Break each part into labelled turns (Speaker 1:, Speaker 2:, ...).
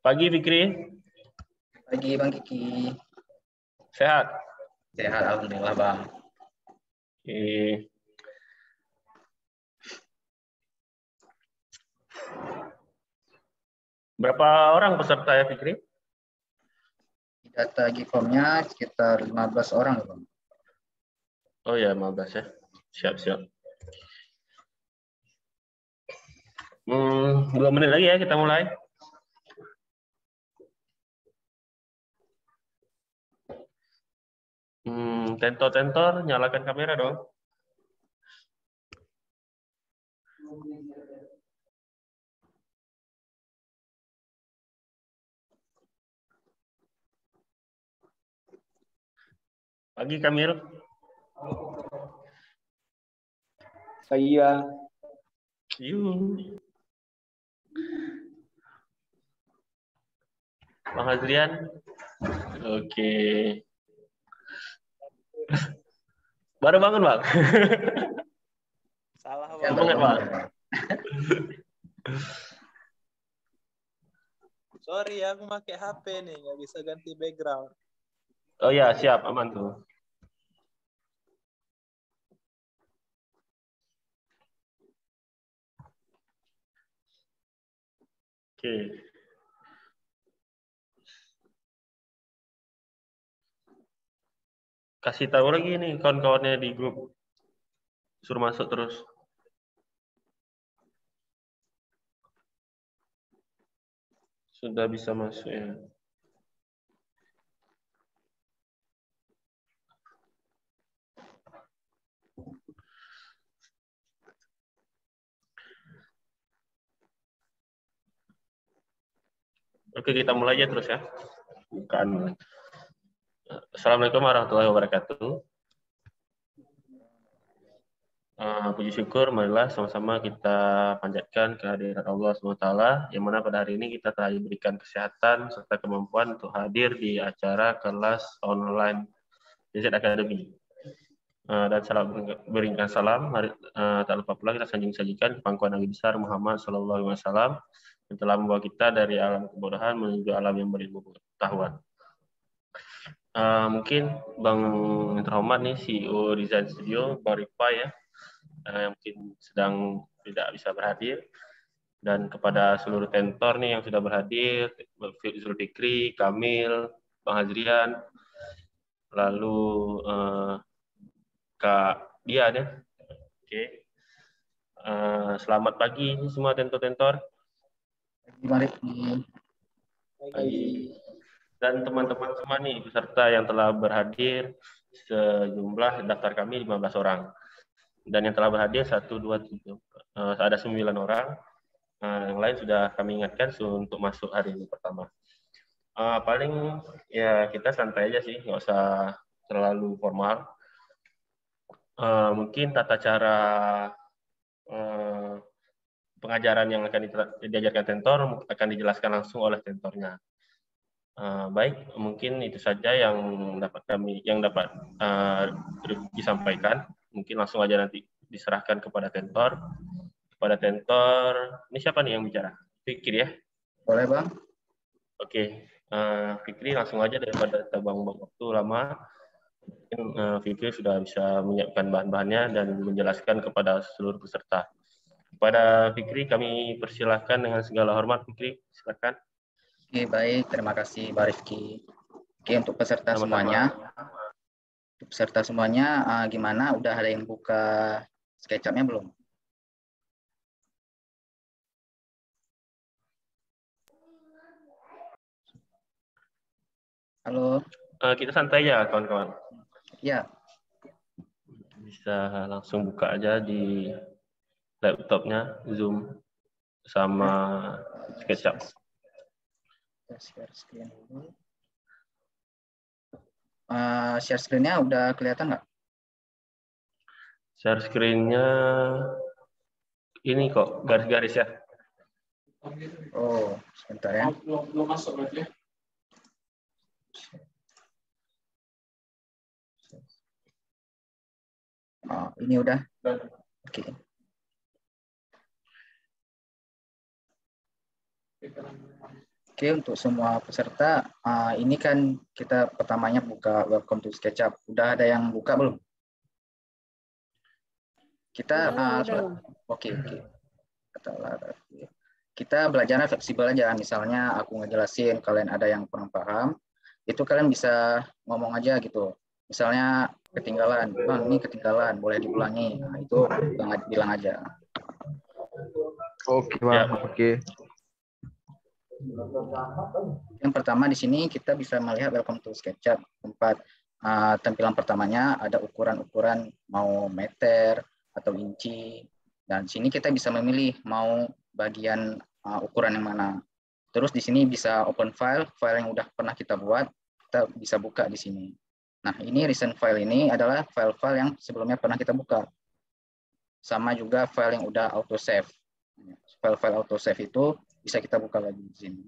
Speaker 1: Pagi Fikri,
Speaker 2: Pagi Bang Kiki.
Speaker 1: sehat?
Speaker 2: Sehat alhamdulillah Bang.
Speaker 1: Oke. Berapa orang peserta ya Fikri?
Speaker 2: Di data Gikomnya sekitar 15 orang Bang.
Speaker 1: Oh ya, 15 ya. Siap. 2 menit lagi ya kita mulai. Tentor, nyalakan kamera dong. Pagi Kamil.
Speaker 3: Saya.
Speaker 1: Yuk. Bang Adrian. Oke. Baru bangun Bang.
Speaker 3: Salah
Speaker 2: Ya,
Speaker 3: Bang.
Speaker 1: Semangat Bang.
Speaker 3: Sorry ya, aku pakai HP nih, nggak bisa ganti background.
Speaker 1: Oh ya, siap, aman tuh. Oke. Kasih tahu lagi nih kawan-kawannya di grup. Suruh masuk terus. Sudah bisa masuk ya. Oke, kita mulai aja terus ya. Bukan. Assalamualaikum warahmatullahi wabarakatuh. Puji syukur, marilah sama-sama kita panjatkan kehadirat Allah SWT, yang mana pada hari ini kita telah diberikan kesehatan serta kemampuan untuk hadir di acara kelas online DZ Academy. Dan salam berikan salam, tak lupa pula kita sajikan ke pangkuan Nabi besar Muhammad SAW, yang telah membawa kita dari alam kebodohan menuju alam yang berilmu pengetahuan. Mungkin Bang yang terhormat nih, CEO Design Studio, Bang Rifa ya, yang mungkin sedang tidak bisa berhadir, dan kepada seluruh tentor nih yang sudah berhadir, Zulfikri, Kamil, Bang Hazrian, lalu Kak Dian ya. Oke. Selamat pagi semua tentor-tentor. Pagi. Dan teman-teman semua nih peserta yang telah berhadir, sejumlah daftar kami 15 orang. Dan yang telah berhadir 1, 2, 3, ada 9 orang. Yang lain sudah kami ingatkan untuk masuk hari ini pertama. Paling ya kita santai aja sih, nggak usah terlalu formal. Mungkin tata cara pengajaran yang akan diajarkan tentor akan dijelaskan langsung oleh tentornya. Baik, mungkin itu saja yang dapat disampaikan. Mungkin langsung aja nanti diserahkan kepada tentor. Ini siapa nih yang bicara? Fikri ya?
Speaker 2: Boleh Bang.
Speaker 1: Oke, Fikri langsung aja daripada kita buang-buang waktu lama. Mungkin Fikri sudah bisa menyiapkan bahan-bahannya dan menjelaskan kepada seluruh peserta. Kepada Fikri kami persilahkan dengan segala hormat. Fikri, silakan.
Speaker 2: Oke, baik, terima kasih Mbak Rifki. Oke, untuk peserta
Speaker 1: Sama-sama.
Speaker 2: semuanya, gimana? Udah ada yang buka SketchUp-nya belum? Halo.
Speaker 1: Kita santai ya, kawan-kawan.
Speaker 2: Ya.
Speaker 1: Bisa langsung buka aja di laptopnya, Zoom, sama SketchUp.
Speaker 2: Share screen dulu. Share screen-nya udah kelihatan nggak?
Speaker 1: Share screen-nya ini kok, garis-garis ya.
Speaker 2: Oh, sebentar ya.
Speaker 3: Belum masuk berarti ya?
Speaker 2: Oh, ini udah. Oke. Oke, untuk semua peserta, ini kan kita pertamanya buka Welcome to SketchUp. Udah ada yang buka belum? Kita, oke. Kita belajarnya fleksibel aja. Misalnya aku ngejelasin, kalian ada yang kurang paham, itu kalian bisa ngomong aja gitu. Misalnya ketinggalan, bang ini ketinggalan, boleh diulangi. Nah, itu bilang aja.
Speaker 4: Oke, Bang.
Speaker 1: Ya.
Speaker 4: Oke.
Speaker 2: Yang pertama di sini kita bisa melihat Welcome to SketchUp. Tempat tampilan pertamanya ada ukuran-ukuran mau meter atau inci. Dan di sini kita bisa memilih mau bagian ukuran yang mana. Terus di sini bisa open file yang udah pernah kita buat, kita bisa buka di sini. Nah, ini recent file ini adalah file-file yang sebelumnya pernah kita buka. Sama juga file yang udah auto save. File-file auto save itu bisa kita buka lagi di sini.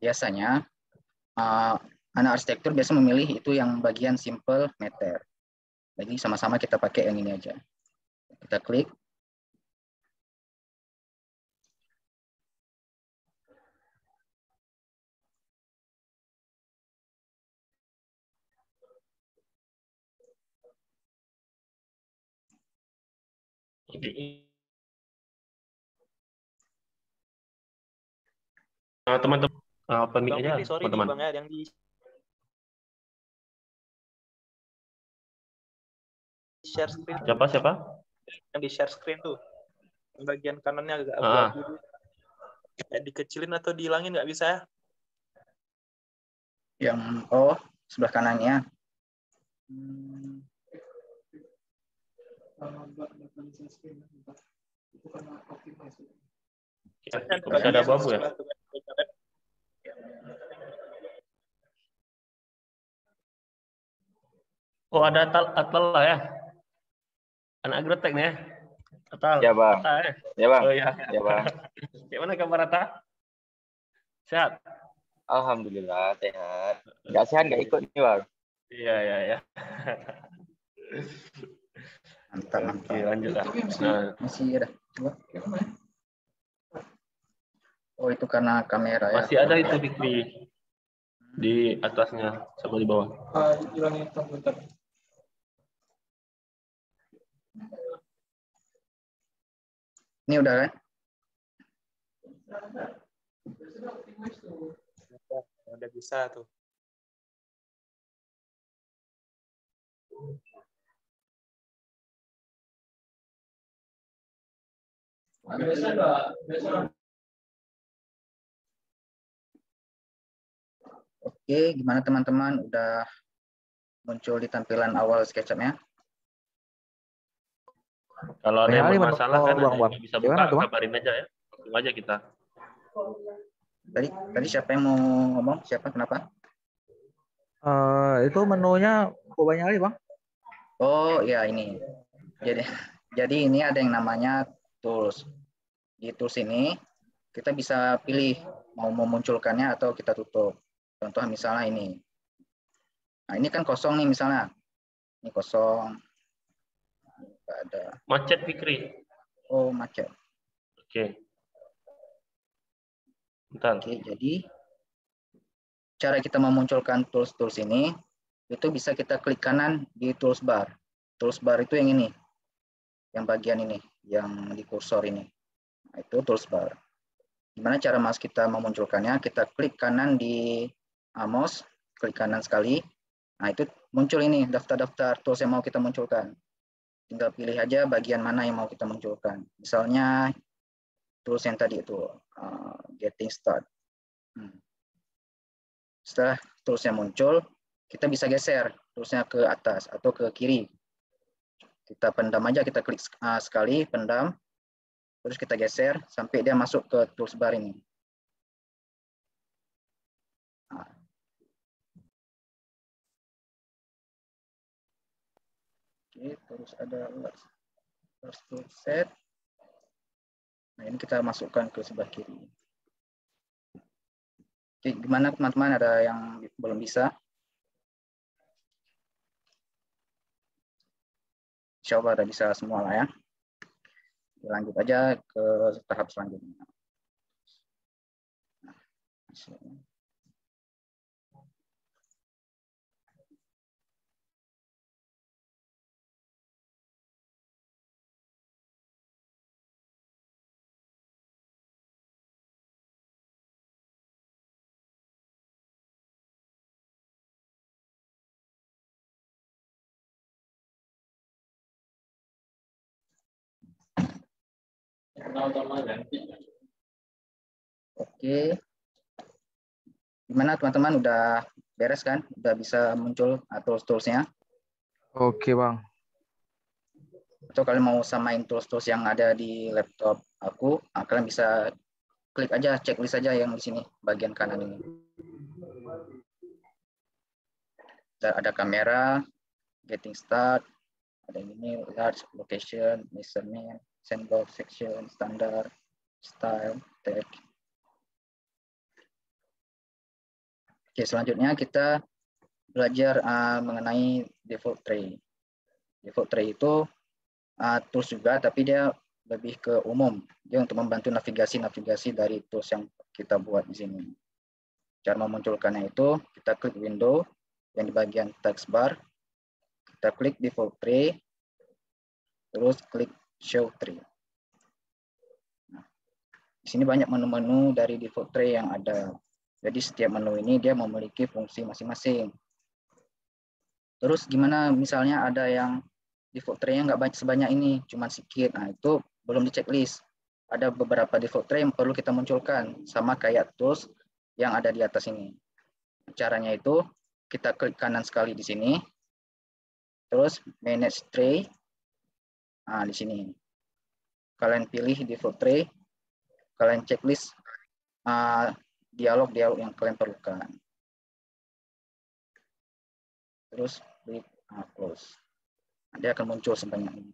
Speaker 2: Biasanya anak arsitektur biasa memilih itu yang bagian simple meter. Jadi sama-sama kita pakai yang ini aja. Kita klik.
Speaker 1: Teman-teman, open mic
Speaker 3: Bang
Speaker 1: aja,
Speaker 3: Fikri, sorry nih
Speaker 1: teman-teman.
Speaker 3: Bang ya, yang di share screen,
Speaker 1: Siapa?
Speaker 3: yang di share screen tuh, yang bagian kanannya agak
Speaker 1: Ah.
Speaker 3: abu-abu. Kayak dikecilin atau dihilangin nggak bisa ya?
Speaker 2: Yang sebelah kanannya.
Speaker 1: Ya, bisa ada abu-abu ya? Oh, ada Atal lah ya? Anak agrotek nih ya? Atal.
Speaker 4: Ya, Bang.
Speaker 1: Atal, ya?
Speaker 4: Ya, Bang.
Speaker 1: Oh, ya.
Speaker 4: Ya, Bang.
Speaker 1: Gimana kabar Atal? Sehat?
Speaker 4: Alhamdulillah, sehat. Nggak sehat, nggak ikut nih, Bang.
Speaker 1: Iya.
Speaker 2: Mantap.
Speaker 1: Oke, lanjut lah. Nah,
Speaker 2: Masih ada. Coba. Oh, itu karena kamera ya.
Speaker 1: masih ada itu Fikri di atasnya sama di bawah.
Speaker 2: Ini udah kan?
Speaker 3: Udah bisa tuh.
Speaker 2: Oke, gimana teman-teman? Udah muncul di tampilan awal SketchUp-nya?
Speaker 1: Kalau ada yang bermasalah kan ada yang nggak bisa buka,
Speaker 4: Gimana tuh, Bang?
Speaker 1: kabarin aja ya. Tunggu aja kita.
Speaker 2: Tadi siapa yang mau ngomong? Siapa? Kenapa?
Speaker 4: Itu menunya kok banyak kali, Bang?
Speaker 2: Oh, ya ini. Jadi ini ada yang namanya tools. Di tools ini kita bisa pilih mau memunculkannya atau kita tutup. Contoh misalnya ini. Nah, ini kan kosong nih misalnya. Ini kosong. Nggak ada.
Speaker 1: Macet Fikri.
Speaker 2: Oh, macet.
Speaker 1: Oke. Bentar.
Speaker 2: Oke, jadi cara kita memunculkan tools-tools ini itu bisa kita klik kanan di tools bar. Tools bar itu yang ini. Yang bagian ini, yang di kursor ini. Nah, itu tools bar. Gimana cara mouse kita memunculkannya? Kita klik kanan di mouse, klik kanan sekali. Nah, itu muncul ini daftar-daftar tools yang mau kita munculkan. Tinggal pilih aja bagian mana yang mau kita munculkan. Misalnya tools yang tadi itu, getting start. Setelah toolsnya muncul, kita bisa geser toolsnya ke atas atau ke kiri. Kita pendam aja, kita klik sekali, pendam. Terus kita geser sampai dia masuk ke tools bar ini. Nah. Oke, terus ada first tool set. Nah, ini kita masukkan ke sebelah kiri. Oke, gimana teman-teman? Ada yang belum bisa? Insya Allah ada bisa semua lah ya. Lanjut aja ke tahap selanjutnya. Oke. Gimana teman-teman, udah beres kan? Udah bisa muncul tools-toolsnya?
Speaker 5: Oke, Bang.
Speaker 2: Atau kalian mau samain tools-tools yang ada di laptop aku, kalian bisa klik aja checklist aja yang di sini bagian kanan ini. Ada kamera, getting start, ada ini large, location, measurement, sandbox, section, standard, style, tag. Oke, selanjutnya kita belajar mengenai default tray. Default tray itu tools juga, tapi dia lebih ke umum. Dia untuk membantu navigasi-navigasi dari tools yang kita buat di sini. Cara memunculkannya itu, kita klik window yang di bagian text bar, kita klik default tray, terus klik show tray. Nah, di sini banyak menu-menu dari default tray yang ada. Jadi setiap menu ini dia memiliki fungsi masing-masing. Terus gimana misalnya ada yang default tray-nya nggak banyak sebanyak ini, cuma sedikit. Nah, itu belum di checklist. Ada beberapa default tray yang perlu kita munculkan, sama kayak tools yang ada di atas ini. Caranya itu, kita klik kanan sekali di sini, terus manage tray. Nah, di sini. Kalian pilih default tray, kalian checklist dialog-dialog yang kalian perlukan. Terus klik close. Dia akan muncul sebanyak ini.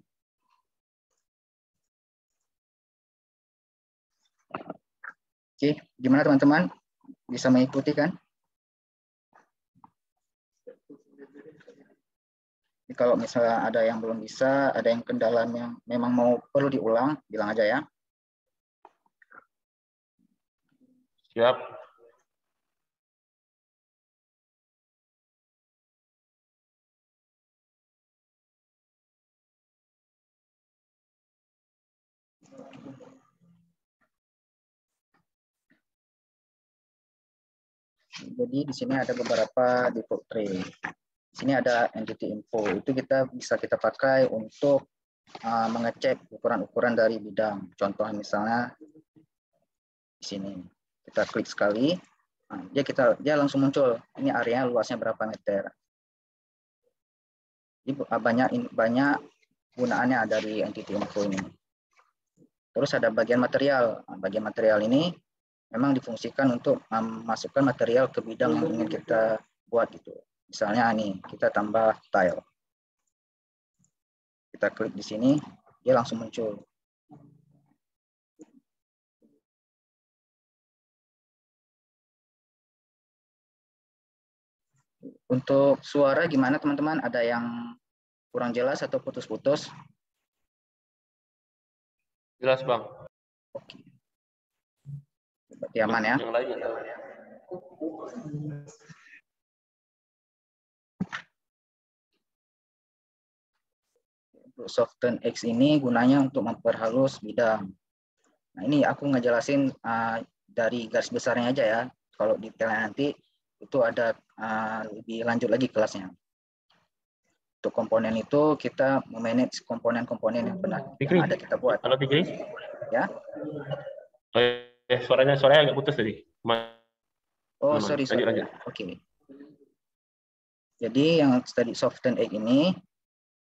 Speaker 2: Oke, gimana teman-teman? Bisa mengikuti kan? Jadi kalau misalnya ada yang belum bisa, ada yang kendala yang memang mau perlu diulang, bilang aja ya.
Speaker 1: Siap.
Speaker 2: Jadi di sini ada beberapa default tray. Di sini ada entity info. Itu kita pakai untuk mengecek ukuran-ukuran dari bidang. Contoh misalnya di sini. Kita klik sekali, dia langsung muncul. Ini area luasnya berapa meter. Jadi banyak gunaannya dari entity info ini. Terus ada bagian material. Bagian material ini memang difungsikan untuk memasukkan material ke bidang yang ingin kita buat gitu. Misalnya nih, kita tambah tile. Kita klik di sini, dia langsung muncul. Untuk suara gimana teman-teman? Ada yang kurang jelas atau putus-putus?
Speaker 1: Jelas, Bang.
Speaker 2: Oke. Berarti aman ya?
Speaker 1: Yang lain ya.
Speaker 2: Untuk Soften X ini gunanya untuk memperhalus bidang. Nah, ini aku ngejelasin dari garis besarnya aja ya. Kalau detailnya nanti itu ada lebih lanjut lagi kelasnya. Untuk komponen itu kita memanage komponen-komponen yang ada kita buat.
Speaker 1: Halo Tigri.
Speaker 2: Ya.
Speaker 1: Suaranya agak putus tadi.
Speaker 2: Oh, sorry.
Speaker 1: Lanjut.
Speaker 2: Oke. Jadi yang tadi Soften X ini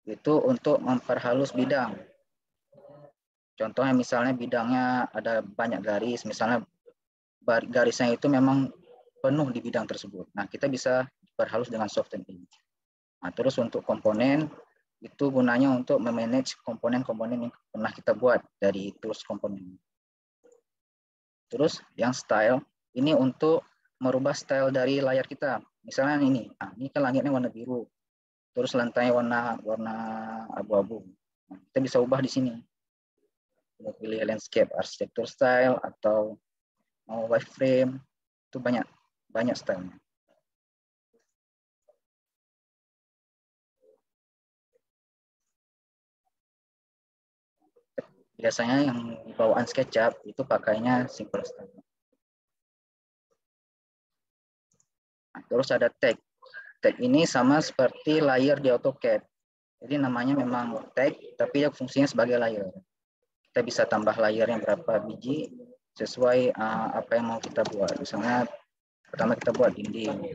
Speaker 2: itu untuk memperhalus bidang. Contohnya misalnya bidangnya ada banyak garis, misalnya garisnya itu memang penuh di bidang tersebut. Nah, kita bisa perhalus dengan Soften X. Nah, terus untuk komponen itu gunanya untuk memanage komponen-komponen yang pernah kita buat dari tools komponen. Terus yang style ini untuk merubah style dari layar kita. Misalnya ini kan langitnya warna biru, terus lantai warna abu-abu. Nah, kita bisa ubah di sini. Kita pilih landscape architecture style atau mau wireframe. Itu banyak stylenya. Biasanya yang bawaan SketchUp itu pakainya simple style. Nah, terus ada tag. Tag ini sama seperti layer di AutoCAD. Jadi namanya memang tag, tapi dia fungsinya sebagai layer. Kita bisa tambah layernya berapa biji sesuai apa yang mau kita buat. Misalnya pertama kita buat dinding,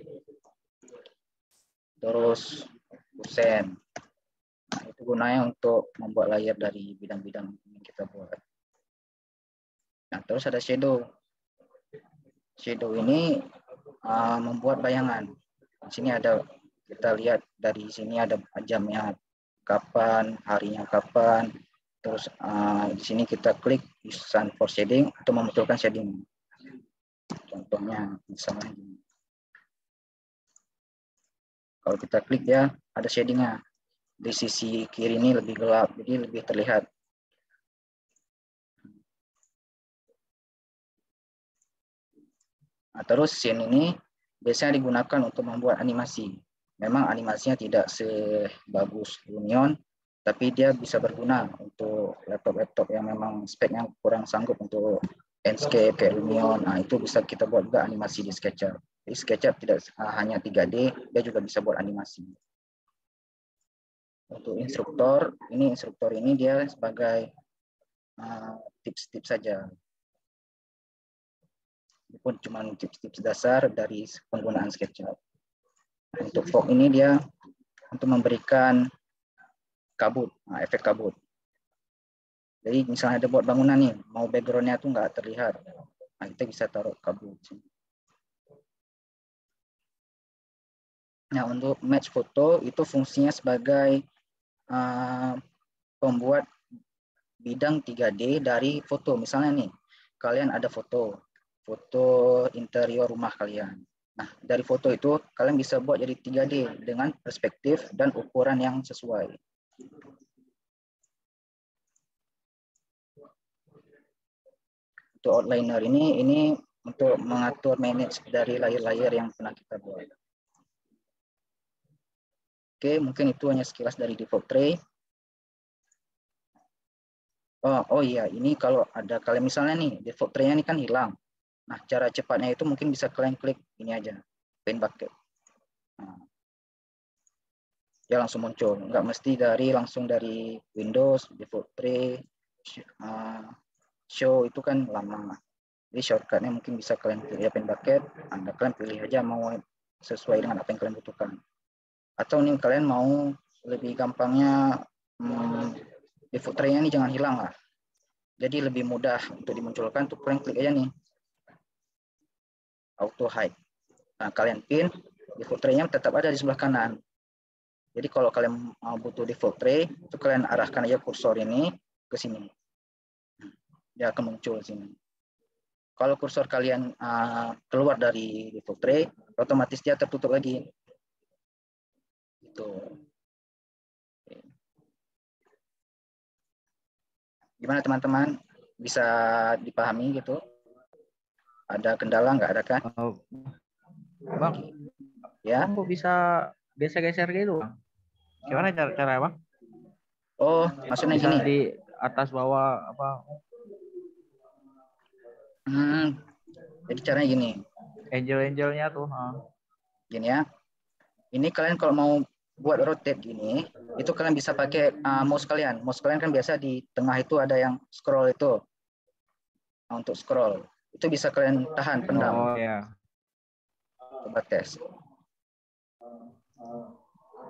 Speaker 2: terus kusen. Nah, itu gunanya untuk membuat layer dari bidang-bidang yang kita buat. Nah, terus ada shadow. Shadow ini membuat bayangan. Di sini ada, kita lihat dari sini ada jamnya kapan, harinya kapan. Terus di sini kita klik sun for shading untuk memunculkan shading. Contohnya misalnya gini. Kalau kita klik ya ada shadingnya. Di sisi kiri ini lebih gelap, jadi lebih terlihat. Nah, terus scene ini biasanya digunakan untuk membuat animasi. Memang animasinya tidak sebagus Lumion, tapi dia bisa berguna untuk laptop-laptop yang memang speknya kurang sanggup untuk landscape kayak Lumion. Nah, itu bisa kita buat juga animasi di SketchUp. Jadi SketchUp tidak hanya 3D, dia juga bisa buat animasi. Untuk instruktur ini dia sebagai tips-tips saja. Ini pun cuma tips-tips dasar dari penggunaan SketchUp. Untuk fog ini dia untuk memberikan kabut, efek kabut. Jadi misalnya ada buat bangunan nih, mau backgroundnya tuh nggak terlihat, nah kita bisa taruh kabut. Nah untuk match foto itu fungsinya sebagai pembuat bidang 3D dari foto. Misalnya nih, kalian ada foto interior rumah kalian. Nah, dari foto itu kalian bisa buat jadi 3D dengan perspektif dan ukuran yang sesuai. Untuk outliner ini untuk mengatur manage dari layer-layer yang pernah kita buat. Oke, mungkin itu hanya sekilas dari default tray. Oh iya, ini kalau ada kalian misalnya nih default tray-nya ini kan hilang. Nah, cara cepatnya itu mungkin bisa kalian klik ini aja, paint bucket. Nah, dia langsung muncul, nggak mesti langsung dari Windows, default tray, show itu kan lama. Jadi shortcutnya mungkin bisa kalian pilih paint bucket, Anda kalian pilih aja mau sesuai dengan apa yang kalian butuhkan. Atau nih kalian mau lebih gampangnya default tray-nya ini jangan hilang lah. Jadi lebih mudah untuk dimunculkan, tuh kalian klik aja nih auto hide. Nah, kalian pin, default tray-nya tetap ada di sebelah kanan. Jadi kalau kalian butuh default tray, itu kalian arahkan aja kursor ini ke sini. Dia akan muncul sini. Kalau kursor kalian keluar dari default tray, otomatis dia tertutup lagi. Gitu. Gimana teman-teman? Bisa dipahami gitu? Ada kendala nggak ada kan?
Speaker 5: Bang,
Speaker 2: ya.
Speaker 5: Bang kok bisa geser-geser gitu, Bang? Gimana cara Bang?
Speaker 2: Oh, maksudnya
Speaker 5: bisa
Speaker 2: gini.
Speaker 5: Di atas bawah apa?
Speaker 2: Jadi caranya gini.
Speaker 5: Angel-angelnya tuh.
Speaker 2: Gini ya. Ini kalian kalau mau buat rotate gini, itu kalian bisa pakai mouse kalian. Mouse kalian kan biasa di tengah itu ada yang scroll itu. Nah, untuk scroll, itu bisa kalian tahan, pendam.
Speaker 5: Oh ya.
Speaker 2: Coba tes.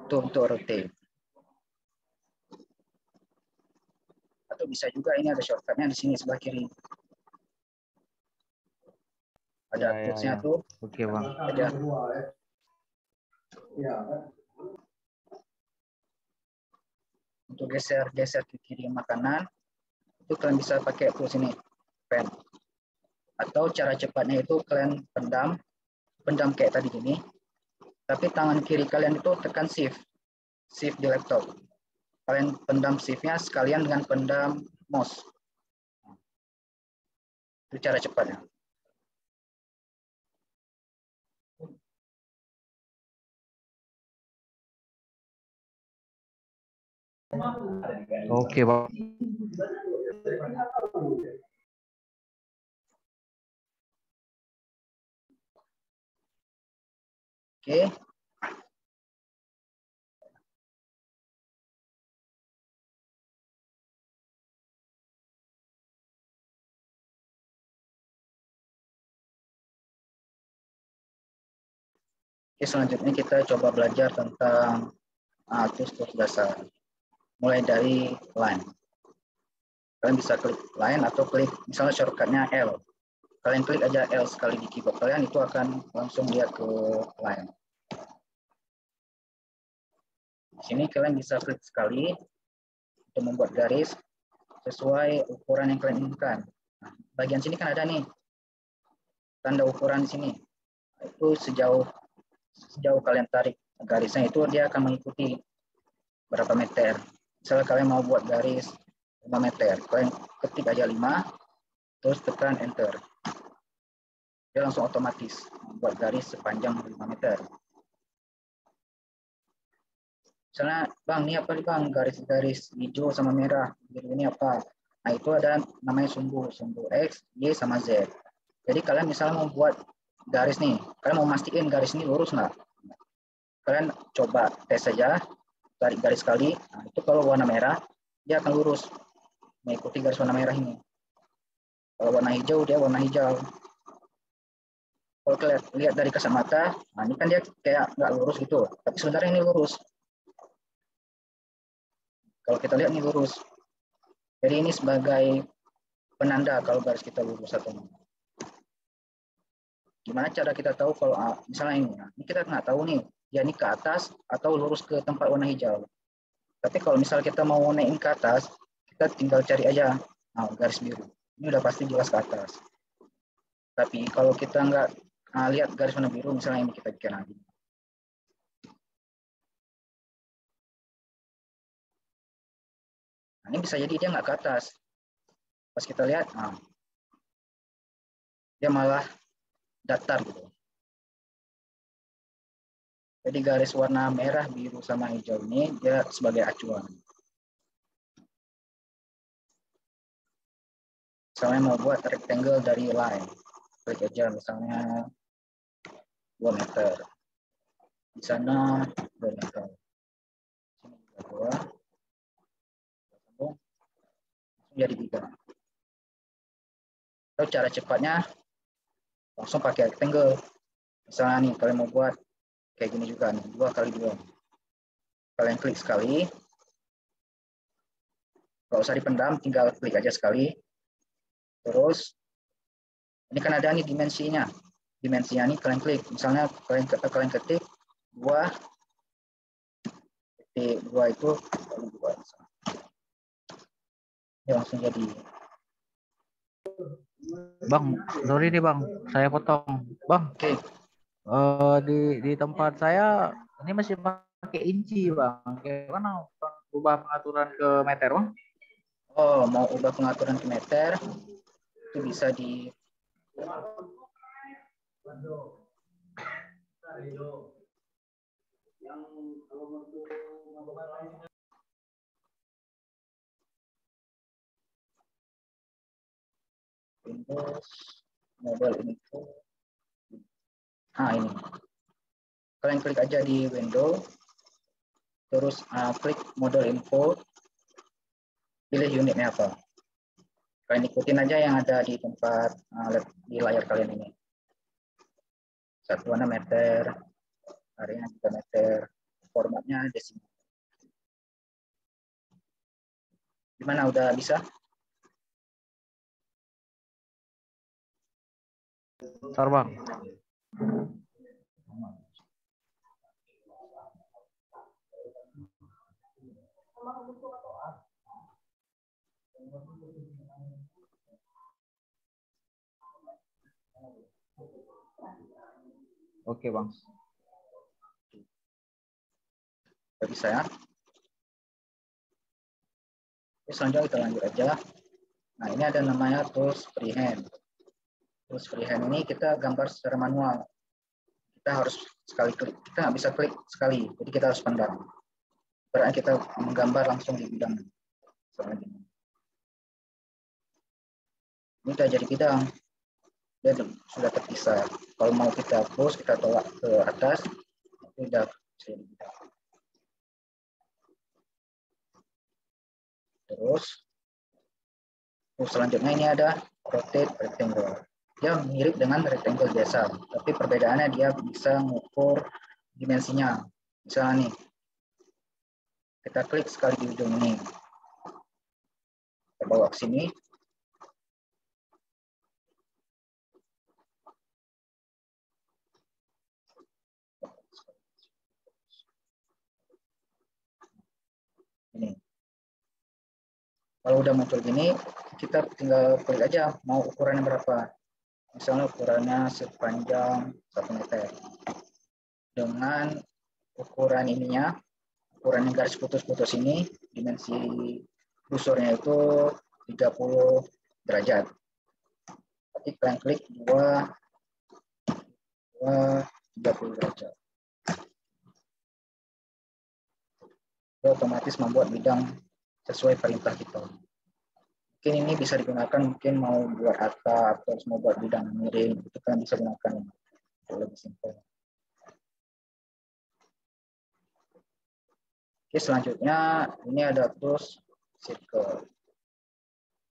Speaker 2: Itu untuk rotate. Atau bisa juga ini ada shortcutnya di sini sebelah kiri. Ada toolsnya tuh.
Speaker 5: Oke Bang.
Speaker 2: Ada. Untuk geser ke kiri sama kanan, itu kalian bisa pakai tools ini, pen. Atau cara cepatnya itu kalian pendam kayak tadi gini. Tapi tangan kiri kalian itu tekan shift di laptop. Kalian pendam shift-nya sekalian dengan pendam mouse. Itu cara cepatnya.
Speaker 5: Oke, Bang.
Speaker 2: Oke. Oke, selanjutnya kita coba belajar tentang tools-tools dasar. Mulai dari line. Kalian bisa klik line atau klik misalnya shortcutnya L. Kalian klik aja L sekali di keyboard kalian, itu akan langsung dia ke line. Di sini kalian bisa klik sekali untuk membuat garis sesuai ukuran yang kalian inginkan. Nah, bagian sini kan ada nih tanda ukuran di sini. Itu sejauh kalian tarik garisnya itu dia akan mengikuti berapa meter. Misalnya kalian mau buat garis 5 meter, kalian ketik aja 5, terus tekan enter. Dia langsung otomatis buat garis sepanjang 5 meter. Misalnya, Bang, ini apa nih Bang? Garis-garis hijau sama merah. Biru ini apa? Nah, itu ada namanya sumbu X, Y, sama Z. Jadi kalian misalnya mau buat garis nih, kalian mau mastiin garis ini lurus nggak? Kalian coba tes saja, tarik garis sekali. Nah, itu kalau warna merah, dia akan lurus mengikuti garis warna merah ini. Kalau warna hijau, dia warna hijau. Kalau kalian lihat dari kasat mata, nah ini kan dia kayak nggak lurus gitu, tapi sebenarnya ini lurus. Kalau kita lihat ini lurus. Jadi ini sebagai penanda kalau garis kita lurus atau enggak. Gimana cara kita tahu kalau misalnya ini kita nggak tahu nih, ya ini ke atas atau lurus ke tempat warna hijau. Tapi kalau misal kita mau naikin ke atas, kita tinggal cari aja garis biru. Ini udah pasti jelas ke atas. Tapi kalau kita nggak lihat garis warna biru, misalnya ini kita bikin lagi. Nah, ini bisa jadi dia nggak ke atas. Pas kita lihat, dia malah datar gitu. Jadi garis warna merah, biru, sama hijau ini dia sebagai acuan. Misalnya mau buat rectangle dari line, klik aja misalnya 2 meter. Di sana 2 meter. Sini juga 2. Jadi 3. Atau cara cepatnya langsung pakai rectangle. Misalnya nih kalian mau buat kayak gini juga nih, 2 kali 2. Kalian klik sekali. Nggak usah dipendam, tinggal klik aja sekali. Terus ini kan ada nih dimensinya. Dimensinya nih kalian klik. Misalnya kalian ketik 2 titik 2 itu 2. Ya langsung jadi.
Speaker 5: Bang, sorry nih Bang, saya potong. Bang,
Speaker 2: Oke.
Speaker 5: Di tempat saya ini masih pakai inci Bang. Gimana ubah pengaturan ke meter Bang?
Speaker 2: Oh, mau ubah pengaturan ke meter, itu bisa di Windows Mobile Info. Nah, ini. Kalian klik aja di Windows, terus klik Model Info, pilih unitnya apa. Kalian ikutin aja yang ada di tempat di layar kalian ini. Satuannya meter, areanya juga meter, formatnya desimal. Gimana, udah bisa?
Speaker 5: Bentar Bang. Oke Bang.
Speaker 2: Udah bisa ya? Oke, selanjutnya kita lanjut aja. Nah, ini ada namanya tools freehand. Tools freehand ini kita gambar secara manual. Kita harus sekali klik. Kita nggak bisa klik sekali, jadi kita harus pendam. Kita Ibaratnya kita menggambar langsung di bidang. Ini udah jadi bidang, dia sudah terpisah. Kalau mau kita hapus, kita tolak ke atas, itu udah jadi bidang. Terus selanjutnya ini ada rotate rectangle. Dia mirip dengan rectangle biasa, tapi perbedaannya dia bisa mengukur dimensinya. Misalnya nih, kita klik sekali di ujung ini, kita bawa ke sini. Ini. Kalau udah muncul gini, kita tinggal klik aja mau ukurannya berapa. Misalnya ukurannya sepanjang 1 meter. Dengan ukuran ininya, ukuran garis putus-putus ini, dimensi kursornya itu 30 derajat. Tapi kalian klik 30 derajat. Itu otomatis membuat bidang sesuai perintah kita. Mungkin ini bisa digunakan, mungkin mau buat atap atau mau buat bidang miring, itu kan bisa gunakan lebih simpel. Oke, selanjutnya ini ada tools circle.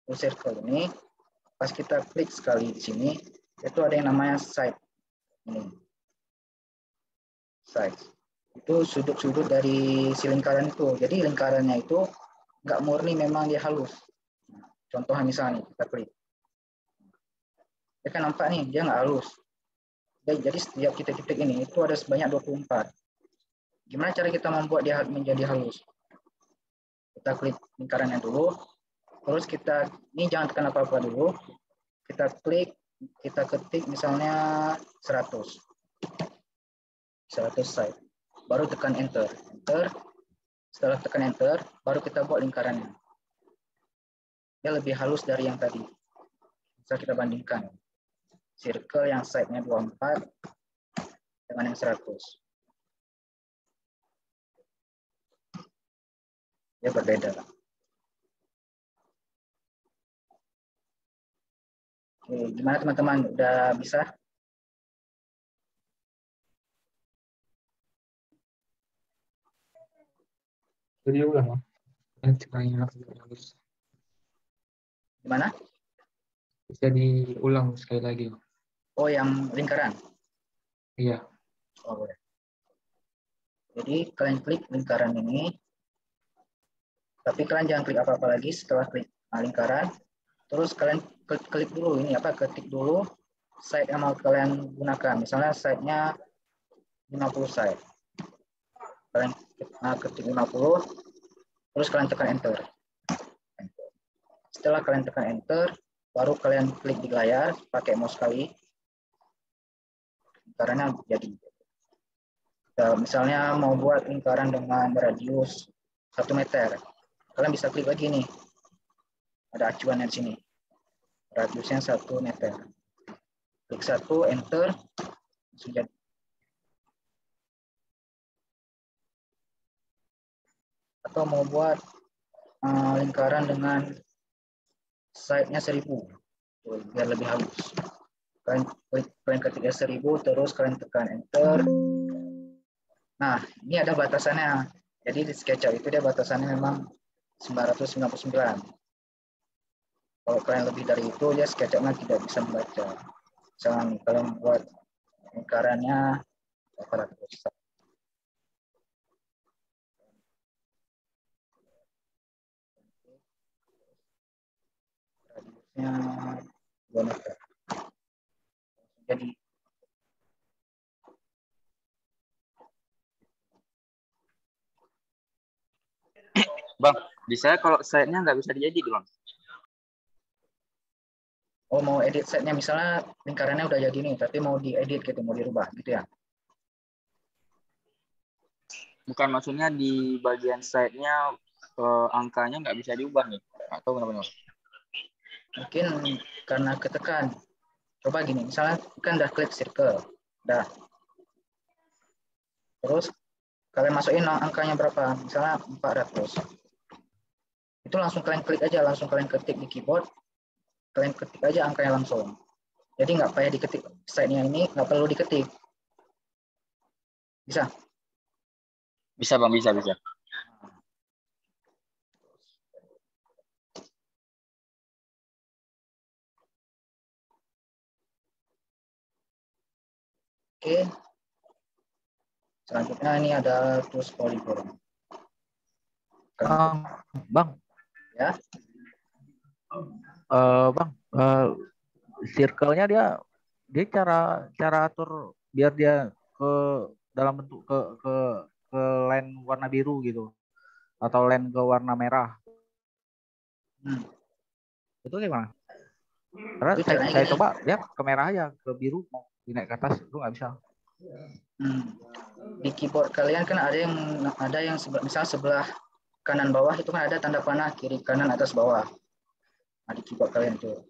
Speaker 2: Tools circle ini pas kita klik sekali di sini, itu ada yang namanya side. Ini side. Itu sudut-sudut dari si lingkaran itu. Jadi lingkarannya itu nggak murni memang dia halus. Contohnya misalnya kita klik. Ya kan nampak nih, dia nggak halus. Jadi setiap titik-titik ini itu ada sebanyak 24. Gimana cara kita membuat dia menjadi halus? Kita klik lingkarannya dulu. Terus kita, ini jangan tekan apa-apa dulu. Kita klik, kita ketik misalnya 100. 100 side. Baru tekan enter. Enter. Setelah tekan enter, baru kita buat lingkarannya. Dia lebih halus dari yang tadi. Bisa kita bandingkan. Circle yang side-nya 24 dengan yang 100. Dia berbeda. Oke, gimana teman-teman? Udah bisa?
Speaker 6: Jadi ulang.
Speaker 2: Gimana?
Speaker 6: Bisa diulang sekali lagi.
Speaker 2: Oh, yang lingkaran?
Speaker 6: Iya.
Speaker 2: Oh, boleh. Jadi kalian klik lingkaran ini, tapi kalian jangan klik apa-apa lagi setelah klik lingkaran. Terus kalian klik dulu ini ketik dulu site yang mau kalian gunakan. Misalnya site-nya 50 site. Kalian ketik 50, terus kalian tekan enter. Setelah kalian tekan enter, baru kalian klik di layar pakai mouse kali. Lingkarannya jadi. Misalnya mau buat lingkaran dengan radius 1 meter. Kalian bisa klik lagi nih. Ada acuannya di sini. Radiusnya 1 meter. Klik 1, enter. Sudah. Atau mau buat lingkaran dengan side-nya 1000. Biar lebih halus. Kalian ketiknya 1000, terus kalian tekan enter. Nah, ini ada batasannya. Jadi di SketchUp itu dia batasannya memang 999. Kalau kalian lebih dari itu, ya SketchUp-nya tidak bisa membaca. Misalnya kalian buat lingkarannya 800. Radiusnya 2 meter. Jadi
Speaker 4: Bang, bisa kalau site-nya nggak bisa diedit, Bang.
Speaker 2: oh, mau edit setnya misalnya lingkarannya udah jadi nih, tapi mau diedit gitu, mau dirubah gitu ya.
Speaker 4: Bukan, maksudnya di bagian site-nya angkanya nggak bisa diubah nih. Atau benar-benar?
Speaker 2: Mungkin karena ketekan. Coba gini, misalnya kan udah klik circle. Dah. Terus Kalian masukin angkanya berapa, misalnya 400. Itu langsung kalian klik aja, langsung kalian ketik di keyboard, kalian ketik aja angkanya langsung. Jadi nggak payah diketik site-nya ini, nggak perlu diketik. Bisa?
Speaker 4: Bisa Bang, bisa.
Speaker 2: Oke. Selanjutnya ini ada tools polygon.
Speaker 5: Bang.
Speaker 2: Ya.
Speaker 5: Bang, circle-nya dia cara atur biar dia ke dalam bentuk ke line warna biru gitu atau line ke warna merah. Itu gimana? Karena saya coba ya ke merah aja, ke biru mau dinaik ke atas itu nggak bisa.
Speaker 2: Di keyboard kalian kan ada yang misalnya sebelah kanan bawah itu kan ada tanda panah kiri kanan atas bawah. Nah, di keyboard kalian tuh.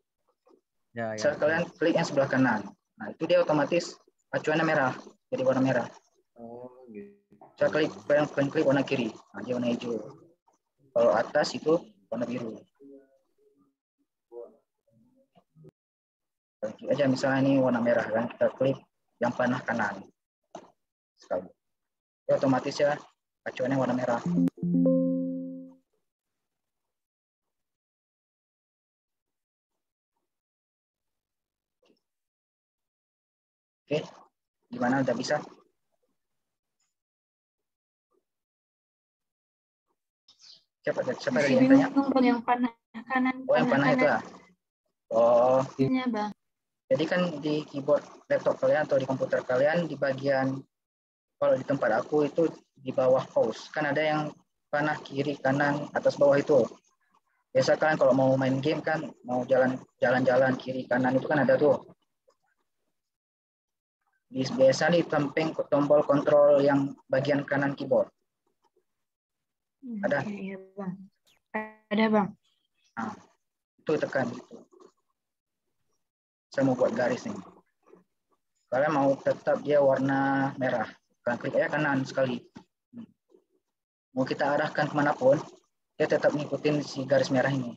Speaker 2: Misal kalian klik yang sebelah kanan. Nah, itu dia otomatis acuannya merah, jadi warna merah.
Speaker 5: Oh, gitu.
Speaker 2: Saya kalian klik warna kiri, nah, dia warna hijau. Kalau atas itu warna biru. Klik aja misalnya ini warna merah kan, kita klik yang panah kanan. Sekali. Ya, otomatis ya acuannya warna merah. Oke, gimana, udah bisa? Siapa tadi yang tanya?
Speaker 7: Yang panah kanan.
Speaker 2: Oh, yang panah itu ya? Oh,
Speaker 7: iya Bang.
Speaker 2: Jadi kan di keyboard laptop kalian atau di komputer kalian di bagian, kalau di tempat aku itu di bawah mouse kan ada yang panah kiri kanan atas bawah itu. Biasa kalian kalau mau main game kan mau jalan-jalan kiri kanan itu kan ada tuh. Biasa di samping tombol kontrol yang bagian kanan keyboard. Ada?
Speaker 7: Iya Bang. Ada Bang.
Speaker 2: Nah, itu tekan gitu. Saya mau buat garis nih. Kalian mau tetap dia warna merah, kalian klik aja kanan sekali. Mau kita arahkan kemanapun, dia tetap ngikutin si garis merah ini.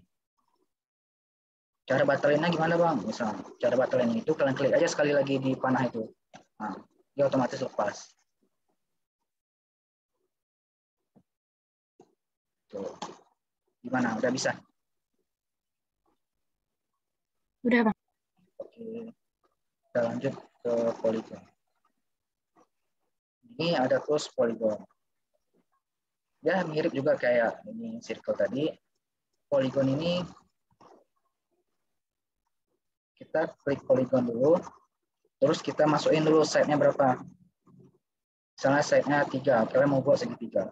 Speaker 2: Cara batalinnya gimana Bang? Misal, cara batalin itu kalian klik aja sekali lagi di panah itu. Nah, dia otomatis lepas. Tuh. Gimana? Udah bisa?
Speaker 7: Udah Bang.
Speaker 2: Oke. Kita lanjut ke polygon. Ini ada tools polygon. Ya, mirip juga kayak ini circle tadi. Polygon ini kita klik polygon dulu, terus kita masukin dulu side-nya berapa. Misalnya side-nya 3, kalian mau buat segitiga.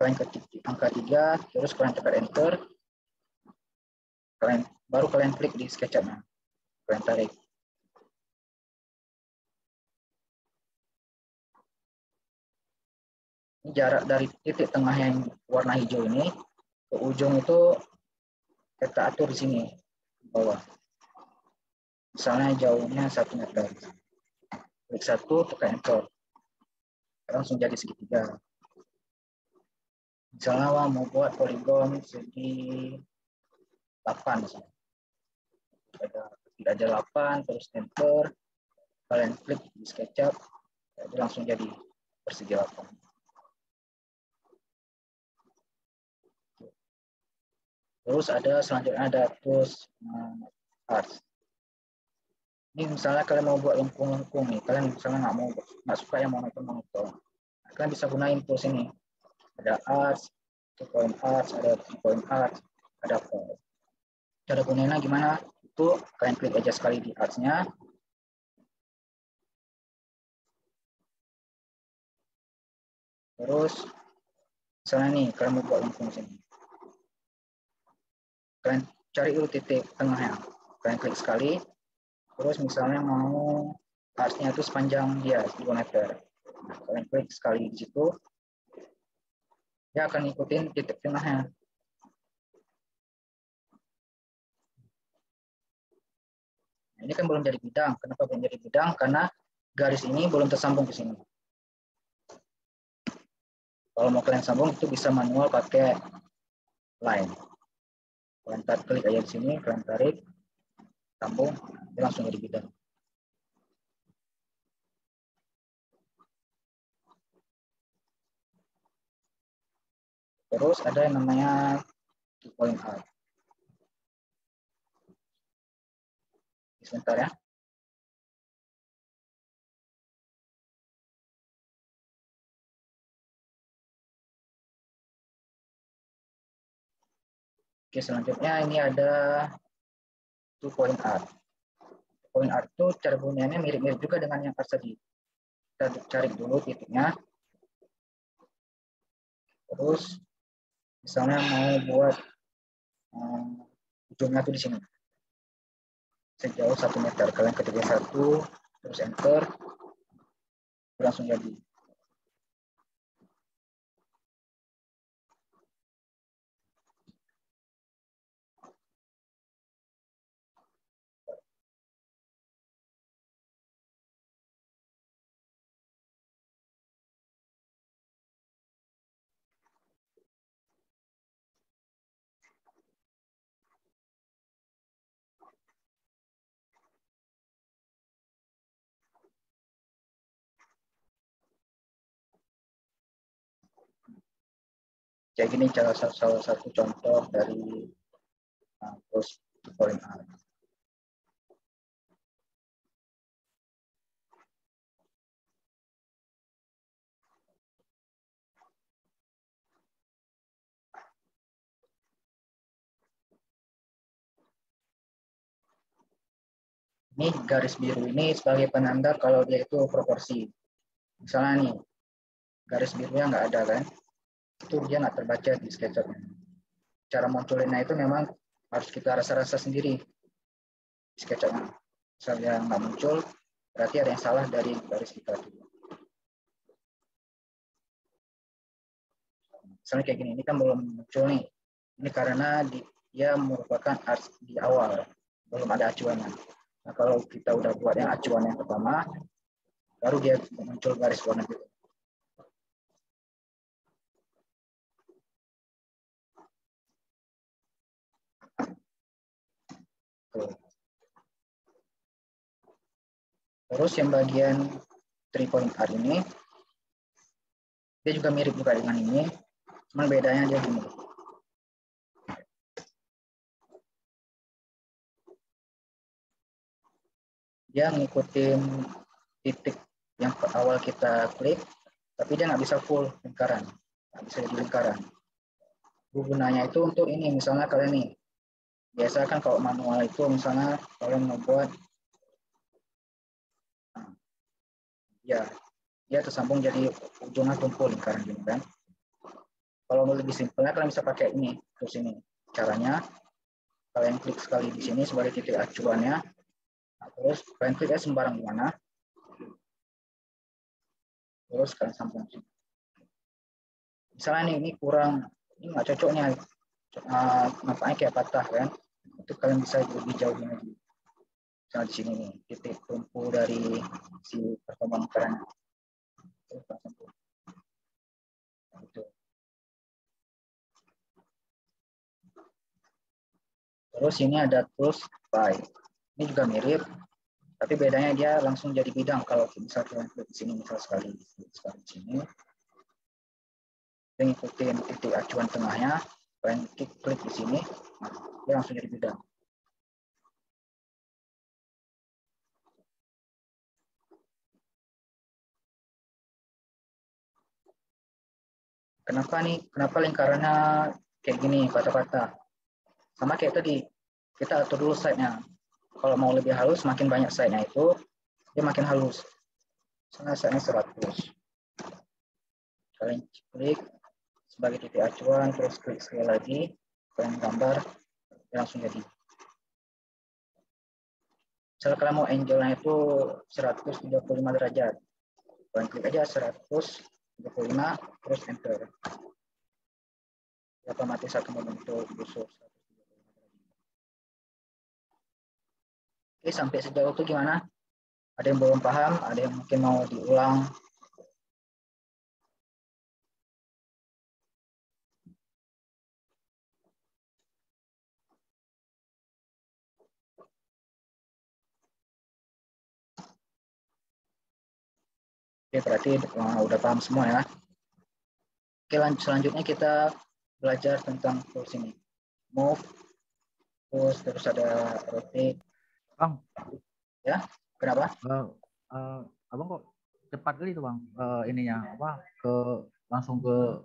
Speaker 2: Kalian ketik angka 3, terus kalian tekan enter. Baru kalian klik di SketchUp-nya. Kalian tarik. Ini jarak dari titik tengah yang warna hijau ini ke ujung itu kita atur di sini di bawah. Misalnya jauhnya 1 meter. Klik 1, tekan enter. Langsung jadi segitiga. Misalnya mau buat poligon segi 8 misalnya. Ada 8, terus enter. Kalian klik di SketchUp, jadi langsung jadi persegi 8. Terus selanjutnya ada tools arts. Ini misalnya kalian mau buat lengkung-lengkung nih, kalian misalnya nggak suka yang monoton. Kalian bisa gunain tools ini. Ada arts, 2-point arts, ada 3-point arts, ada apa. Cara gunanya gimana? Itu kalian klik aja sekali di arts-nya. Terus misalnya nih kalian mau buat lengkung sini. Kalian cari dulu titik tengahnya. Kalian klik sekali. Terus misalnya mau arts-nya itu sepanjang dia 2 meter. Nah, kalian klik sekali di situ. Dia akan ngikutin titik tengahnya. Nah, ini kan belum jadi bidang. Kenapa belum jadi bidang? Karena garis ini belum tersambung ke sini. Kalau mau kalian sambung itu bisa manual pakai line. Kalian klik aja di sini, kalian tarik, sambung, dia langsung jadi bidang. Terus ada yang namanya 2 point art. Sebentar ya. Oke, selanjutnya ini ada 2 point art. Point art itu cara bunyiannya mirip-mirip juga dengan yang tadi. Kita cari dulu titiknya. Terus misalnya mau buat ujungnya tuh di sini. Sejauh 1 meter. Kalian ketiknya 1, terus enter, langsung jadi. Kayak gini salah satu contoh dari terus 2 point art. Ini garis biru ini sebagai penanda kalau dia itu proporsi. Misalnya nih, garis birunya nggak ada kan, itu dia nggak terbaca di SketchUp-nya. Cara munculinnya itu memang harus kita rasa-rasa sendiri di SketchUp-nya. Misalnya nggak muncul, berarti ada yang salah dari garis kita. Misalnya kayak gini, ini kan belum muncul nih. Ini karena dia merupakan art di awal, belum ada acuannya. Nah, kalau kita udah buat yang acuan yang pertama, baru dia muncul garis warna biru. Terus yang bagian 3 point art ini, dia juga mirip juga dengan ini, cuman bedanya dia gini. Dia ngikutin titik yang awal kita klik, tapi dia nggak bisa full lingkaran, nggak bisa jadi lingkaran. Gunanya itu untuk ini, misalnya kalian nih, biasa kan kalau manual itu misalnya kalian membuat, ya dia tersambung jadi ujungnya tumpul lingkaran gini kan. Kalau lebih simpelnya kalian bisa pakai ini, terus ini caranya kalian klik sekali di sini sebagai titik acuannya. Nah, terus kalian klik sembarang mana, terus kalian sambung. Misalnya nih, ini kurang, ini nggak cocoknya, nampaknya kayak patah kan, itu kalian bisa lebih jauh lagi. Misalnya di sini nih, titik tumpu dari si pertemuan lingkaran. Terus ini ada tools by, ini juga mirip. Tapi bedanya dia langsung jadi bidang. Kalau misalnya klik di sini, misal sekali di sini, dia ngikutin titik acuan tengahnya, kalian klik di sini, nah, dia langsung jadi bidang. Kenapa nih? Kenapa lingkarannya kayak gini, patah-patah? Sama kayak tadi, kita atur dulu side-nya. Kalau mau lebih halus, makin banyak side-nya itu, dia makin halus. Misalnya side-nya 100. Kalian klik sebagai titik acuan, terus klik sekali lagi, kalian gambar, langsung jadi. Misalnya kalian mau angle-nya itu 135 derajat, kalian klik aja 135, terus enter. Otomatis akan membentuk busur 135 derajat. Oke, sampai sejauh itu gimana? Ada yang belum paham? Ada yang mungkin mau diulang? Oke, berarti udah paham semua ya. Oke, selanjutnya kita belajar tentang tools ini. Move, terus ada rotate.
Speaker 5: Bang,
Speaker 2: Ya, kenapa?
Speaker 5: abang kok cepat kali itu bang, ininya apa langsung ke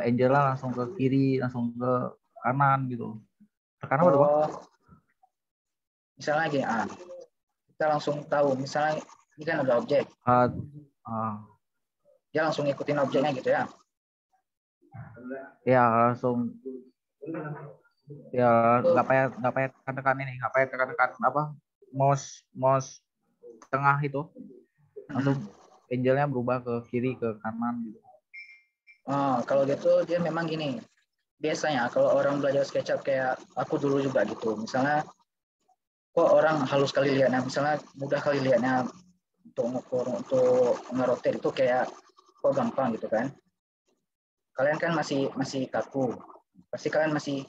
Speaker 5: Angela, langsung ke kiri, langsung ke kanan gitu. Tekan apa tuh bang?
Speaker 2: Oh, misalnya gini, kita langsung tahu, misalnya ini kan ada objek,
Speaker 5: Uh, uh,
Speaker 2: dia langsung ngikutin objeknya gitu ya.
Speaker 5: ya langsung, ya nggak payah tekan ini, nggak payah tekan apa mouse tengah itu, langsung Angelnya berubah ke kiri ke kanan gitu.
Speaker 2: Kalau gitu dia memang gini. Biasanya kalau orang belajar SketchUp kayak aku dulu juga gitu. Misalnya kok orang halus kali lihatnya, misalnya mudah kali lihatnya untuk ngukur, untuk ngerotate itu kayak kok gampang gitu kan. Kalian kan masih kaku. Pasti kalian masih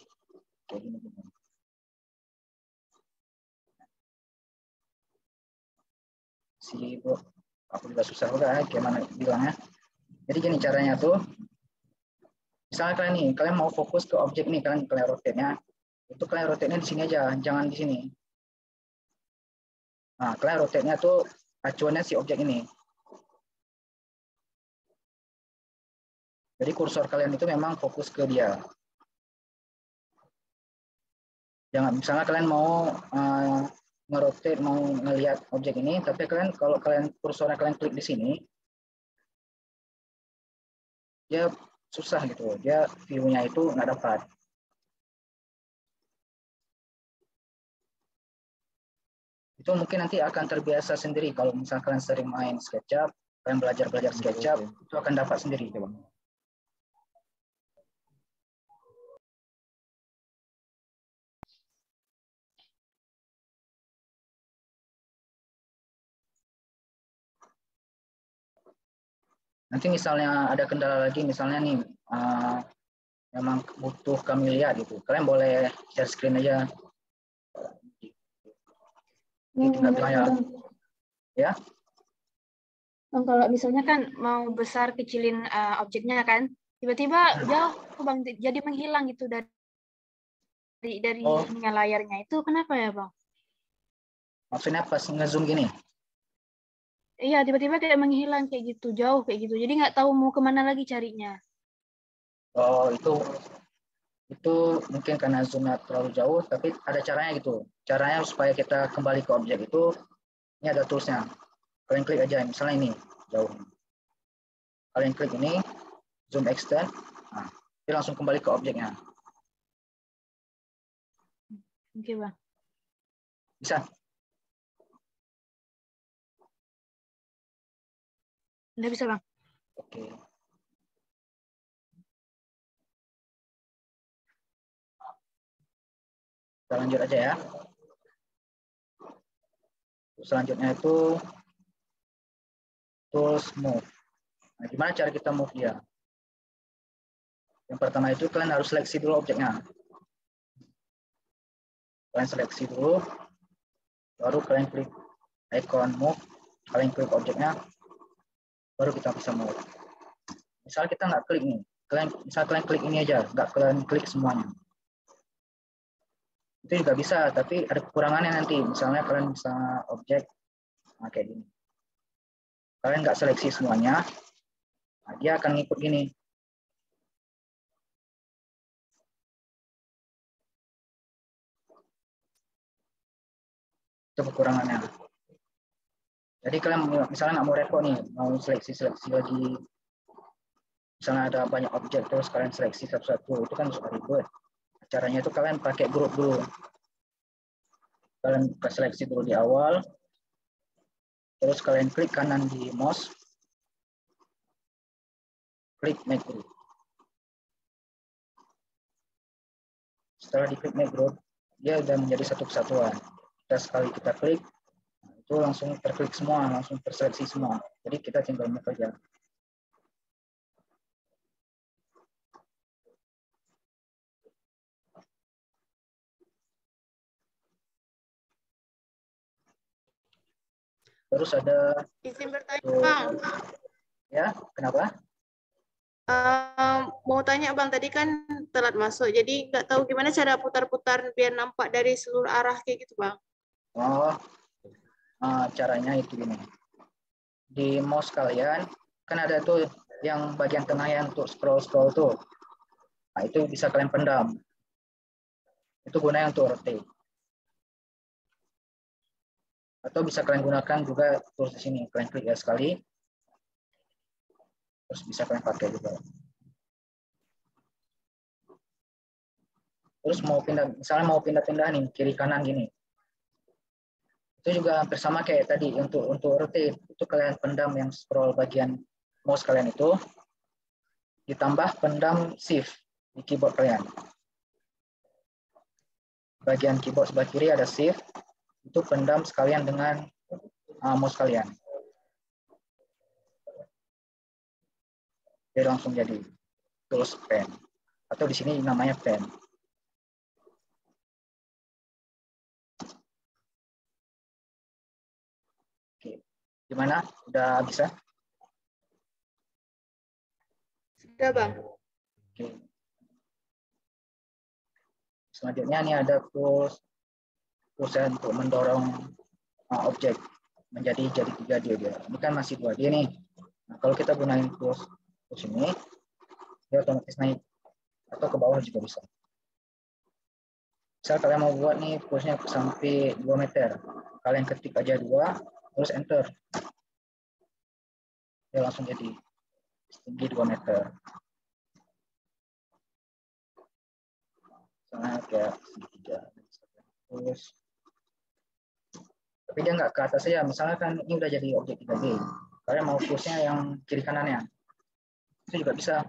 Speaker 2: kayak gini. Bro, aku juga susah juga gimana bilangnya. Jadi gini caranya tuh, misalnya kalian mau fokus ke objek nih, kalian rotate-nya, itu kalian rotate-nya di sini aja, jangan di sini. Nah, kalian rotate-nya tuh acuannya si objek ini. Jadi kursor kalian itu memang fokus ke dia. Jangan, misalnya kalian mau ngerotate, mau ngelihat objek ini, tapi kalau kalian kursornya kalian klik di sini, dia susah gitu, dia view-nya itu nggak dapat. Itu mungkin nanti akan terbiasa sendiri kalau misalnya kalian sering main SketchUp, kalian belajar SketchUp, itu akan dapat sendiri. Nanti misalnya ada kendala lagi, misalnya nih memang butuh kami lihat gitu, kalian boleh share screen aja. Tinggal bilang ya.
Speaker 7: Bang, kalau misalnya kan mau besar kecilin objeknya kan, tiba-tiba jauh bang, jadi menghilang gitu dari ininya layarnya. Itu kenapa ya bang?
Speaker 2: Maksudnya pas ngezoom gini?
Speaker 7: Iya, tiba-tiba kayak menghilang kayak gitu, jauh kayak gitu. Jadi nggak tahu mau kemana lagi carinya.
Speaker 2: Oh, itu mungkin karena zoomnya terlalu jauh, tapi ada caranya gitu. Caranya supaya kita kembali ke objek itu, ini ada toolsnya. Kalian klik aja, misalnya ini, jauh. Kalian klik ini, zoom extend, nah, dia langsung kembali ke objeknya.
Speaker 7: Oke bang.
Speaker 2: Bisa?
Speaker 7: Udah bisa bang.
Speaker 2: Oke. Kita lanjut aja ya. Selanjutnya itu tools move. Nah, gimana cara kita move dia? Yang pertama itu kalian harus seleksi dulu objeknya. Kalian seleksi dulu, baru kalian klik icon move, kalian klik objeknya, baru kita bisa move. Misal kita nggak klik nih, kalian klik ini aja, nggak kalian klik semuanya. Itu juga bisa, tapi ada kekurangannya nanti. Misalnya kalian bisa objek, nah kayak gini. Kalian nggak seleksi semuanya, nah dia akan ngikut gini. Itu kekurangannya. Jadi kalian misalnya nggak mau repot nih, mau seleksi lagi. Misalnya ada banyak objek terus kalian seleksi satu-satu, itu kan suka ribet. Caranya itu kalian pakai grup dulu. Kalian seleksi dulu di awal, terus kalian klik kanan di mouse, klik make group. Setelah diklik make group, dia sudah menjadi satu kesatuan. Sekali kita klik, itu langsung terklik semua, langsung terseleksi semua. Jadi kita tinggal move aja. Terus ada
Speaker 8: Izin bertanya,
Speaker 2: tuh,
Speaker 8: Bang.
Speaker 2: ya, kenapa?
Speaker 8: Mau tanya Bang, tadi kan telat masuk, jadi nggak tahu gimana cara putar-putar biar nampak dari seluruh arah kayak gitu Bang.
Speaker 2: Oh, caranya itu gini. Di mouse kalian kan ada tuh yang bagian tengah yang untuk scroll tuh. Nah, itu bisa kalian pendam. Itu gunanya untuk rotate. Atau bisa kalian gunakan juga tools di sini. Kalian klik ya sekali. Terus bisa kalian pakai juga. Terus mau pindah, misalnya mau pindah-pindah nih kiri kanan gini. Itu juga hampir sama kayak tadi untuk rotate. Itu kalian pendam yang scroll bagian mouse kalian itu. Ditambah pendam shift di keyboard kalian. Bagian keyboard sebelah kiri ada shift. Itu pendam sekalian dengan mouse kalian. Dia langsung jadi tools pen. Atau di sini namanya pen. Oke. Gimana? Udah bisa?
Speaker 8: Sudah Bang.
Speaker 2: Oke. Selanjutnya ini ada tools untuk mendorong objek menjadi 3D dia. Ini kan masih 2D nih. Nah, kalau kita gunain tools ini, dia otomatis naik atau ke bawah juga bisa. Misal kalian mau buat nih toolsnya sampai 2 meter, kalian ketik aja 2, terus enter. Dia langsung jadi tinggi 2 meter. Misalnya kayak segitiga. Terus tapi dia nggak ke atas saja. Misalnya kan ini udah jadi objek 3D. Kalian mau toolsnya yang kiri kanannya. Itu juga bisa.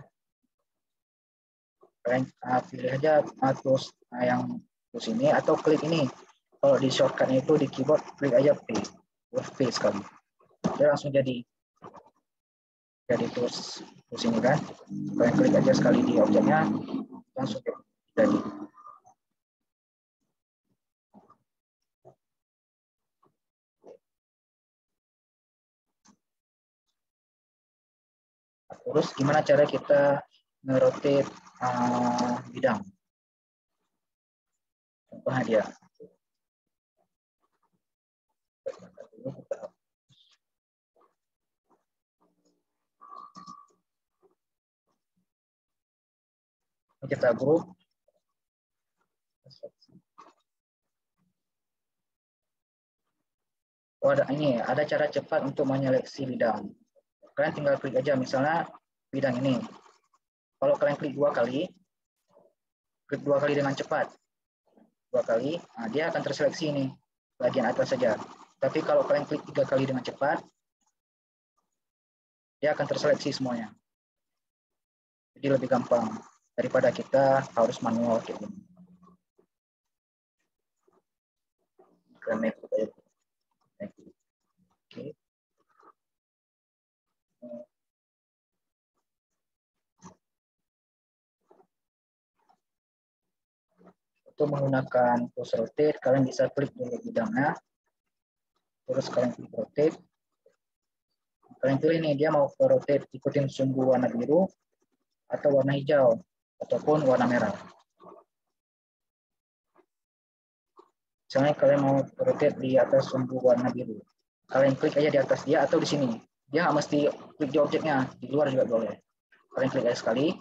Speaker 2: Kalian pilih aja tools yang tools ini atau klik ini. Kalau di shortcut itu di keyboard klik aja P, huruf P sekali. Dia langsung jadi tools ini kan. Kalian klik aja sekali di objeknya langsung jadi. Terus gimana cara kita ngerotate bidang? Contohnya dia. Kita grup. Oh, ada cara cepat untuk menyeleksi bidang. Kalian tinggal klik aja misalnya bidang ini. Kalau kalian klik 2 kali dengan cepat. 2 kali, nah dia akan terseleksi ini bagian atas saja. Tapi kalau kalian klik 3 kali dengan cepat, dia akan terseleksi semuanya. Jadi lebih gampang daripada kita harus manual kayak gini. Oke. Untuk menggunakan tools rotate, kalian bisa klik dulu bidangnya, terus kalian klik rotate. Kalian pilih nih, dia mau ke rotate ikutin sumbu warna biru, atau warna hijau, ataupun warna merah. Misalnya kalian mau rotate di atas sumbu warna biru, kalian klik aja di atas dia atau di sini. Dia nggak mesti klik di objeknya, di luar juga boleh. Kalian klik aja sekali.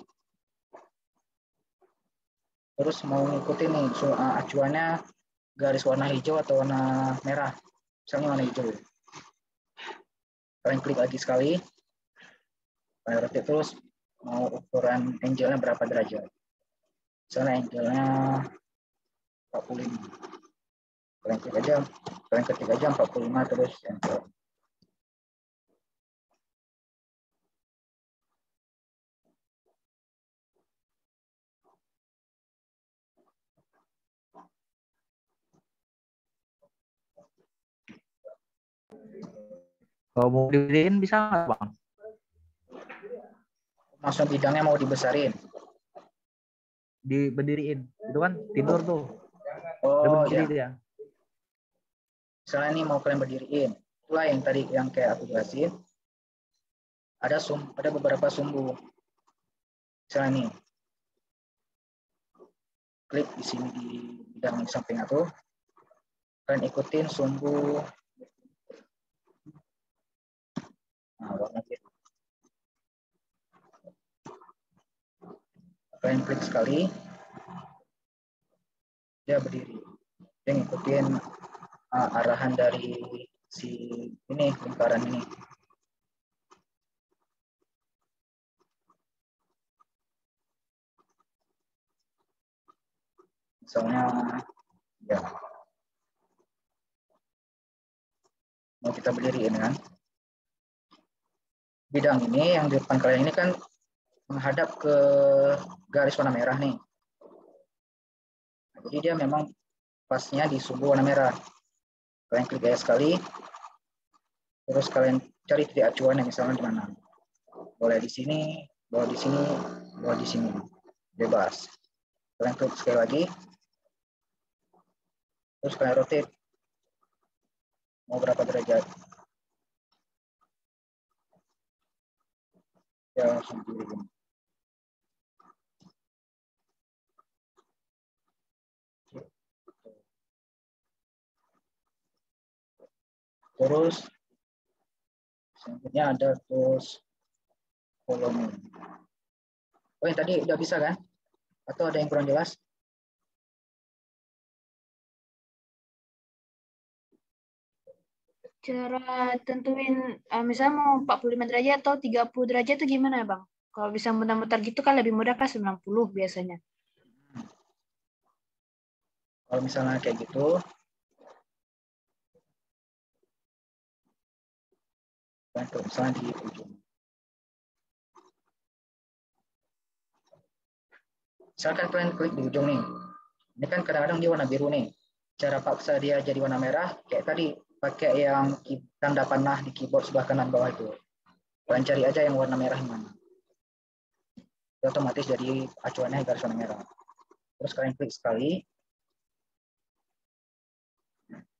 Speaker 2: Terus mau ngikutin nih acuannya garis warna hijau atau warna merah. Misalnya warna hijau. Kalian klik lagi sekali. Kalian rotate terus mau ukuran angle-nya berapa derajat. Misalnya angle-nya 45. Kalian ketik aja 45 terus enter.
Speaker 5: Kalau mau diberdiriin bisa nggak Bang?
Speaker 2: Langsung bidangnya mau dibesarin.
Speaker 5: Diberdiriin, itu kan tidur tuh.
Speaker 2: Oh
Speaker 5: iya.
Speaker 2: Dia. Misalnya ini mau kalian berdiriin, Itulah yang tadi yang kayak aku jelasin. Ada beberapa sumbu. Misalnya nih, klik di sini di bidang samping aku, kalian ikutin sumbu warna biru. Kalian klik sekali, dia berdiri. Dia ngikutin arahan dari si ini lingkaran ini. Misalnya, ya, mau kita berdiriin kan. Bidang ini yang di depan kalian ini kan menghadap ke garis warna merah nih. Jadi dia memang pasnya di sumbu warna merah. Kalian klik aja sekali, terus kalian cari titik acuan yang misalnya di mana. Boleh di sini, boleh di sini, boleh di sini. Bebas. Kalian klik sekali lagi, terus kalian rotate. Mau berapa derajat? Ya langsung diri. Terus selanjutnya ada terus volume. Oh yang tadi udah bisa kan? Atau ada yang kurang jelas?
Speaker 7: Cara tentuin misalnya mau 45 derajat atau 30 derajat itu gimana ya, Bang? Kalau bisa muter-muter gitu kan lebih mudah kan 90 biasanya.
Speaker 2: Kalau misalnya kayak gitu, misalnya di ujung. Misalkan kalian klik di ujung nih. Ini kan kadang-kadang dia warna biru nih. Cara paksa dia jadi warna merah, kayak tadi, pakai yang tanda panah di keyboard sebelah kanan bawah itu. Kalian cari aja yang warna merah mana. Dia otomatis jadi acuannya garis warna merah. Terus kalian klik sekali.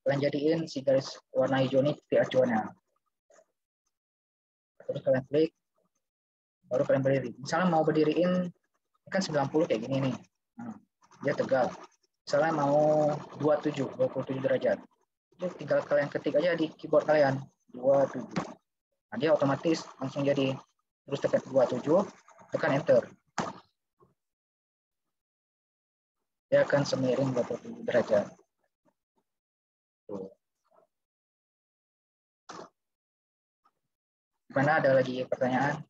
Speaker 2: Kalian jadiin si garis warna hijau ini titik acuannya. Terus kalian klik, baru kalian berdiri. Misalnya mau berdiriin, kan 90 kayak gini nih. Nah, dia tegak. Misalnya mau 27 derajat. Itu tinggal kalian ketik aja di keyboard kalian. 27. Nah, dia otomatis langsung jadi. Terus tekan 27, tekan enter. Dia akan semiring 27 derajat. Tuh. Mana ada lagi pertanyaan?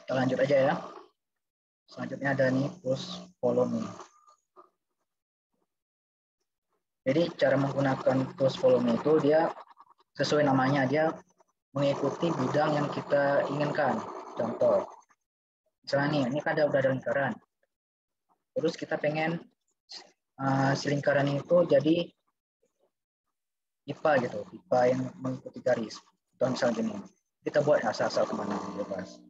Speaker 2: Kita lanjut aja ya. Selanjutnya ada nih terus volume. Jadi cara menggunakan tools volume itu dia sesuai namanya, dia mengikuti bidang yang kita inginkan. Contoh, misalnya nih, ini kan udah ada lingkaran. Terus kita pengen si lingkaran itu jadi pipa gitu, pipa yang mengikuti garis. Atau misalnya gini, kita buat asal-asal kemana bebas.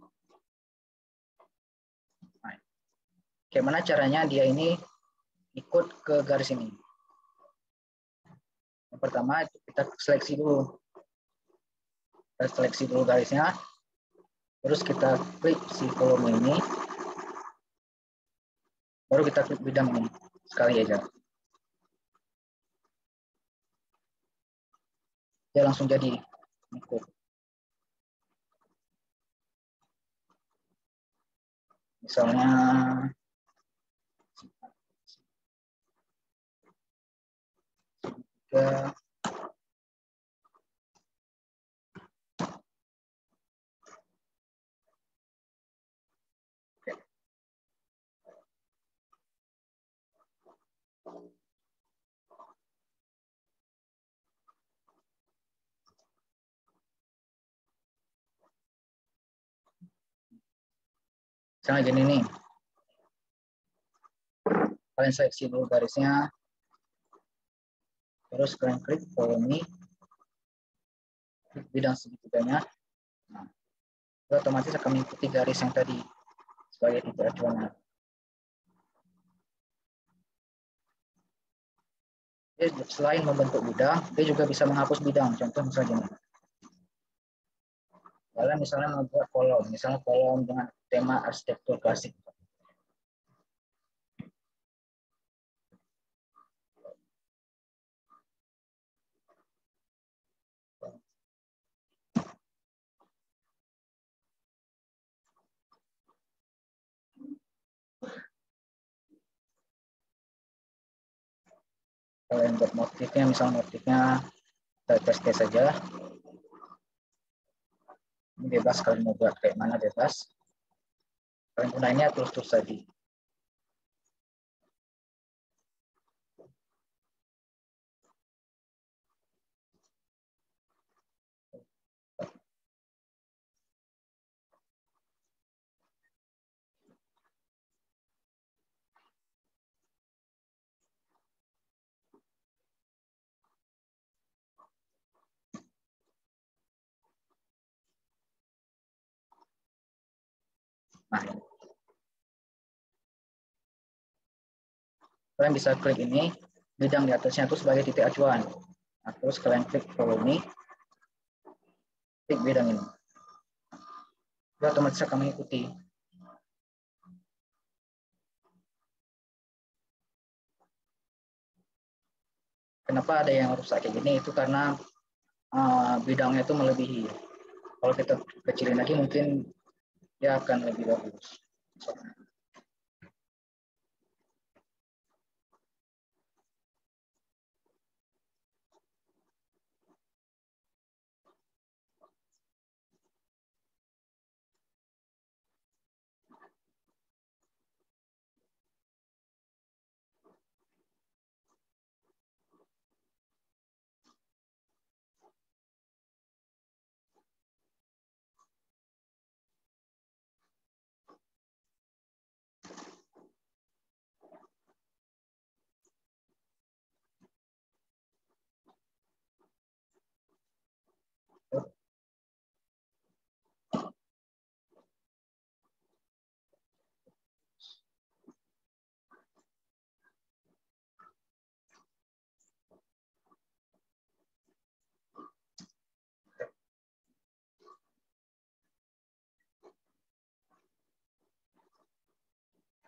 Speaker 2: Nah, gimana caranya dia ini ikut ke garis ini? Yang pertama kita seleksi dulu. Kita seleksi dulu garisnya. Terus kita klik si volume ini. Baru kita klik bidang ini. Sekali aja. Dia langsung jadi ikut. Misalnya ke misalnya gini nih. Kalian seleksi dulu garisnya. Terus kalian klik volume, klik bidang segitiganya. Nah, Otomatis akan mengikuti garis yang tadi sebagai titik acuannya. Dia selain membentuk bidang, dia juga bisa menghapus bidang. Contoh misalnya gini. Kalian misalnya membuat kolom, misalnya kolom dengan tema arsitektur klasik. Kalian buat motifnya, misalnya motifnya kita tes saja. Ini bebas, kalian mau buat kayak mana bebas. Kalian gunainnya tools-tools tadi. Nah, kalian bisa klik ini, bidang di atasnya itu sebagai titik acuan. Nah, terus kalian klik follow me, klik bidang ini. Dia otomatis akan mengikuti. Kenapa ada yang rusak kayak gini? Itu karena bidangnya itu melebihi. Kalau kita kecilin lagi mungkin dia akan lebih bagus.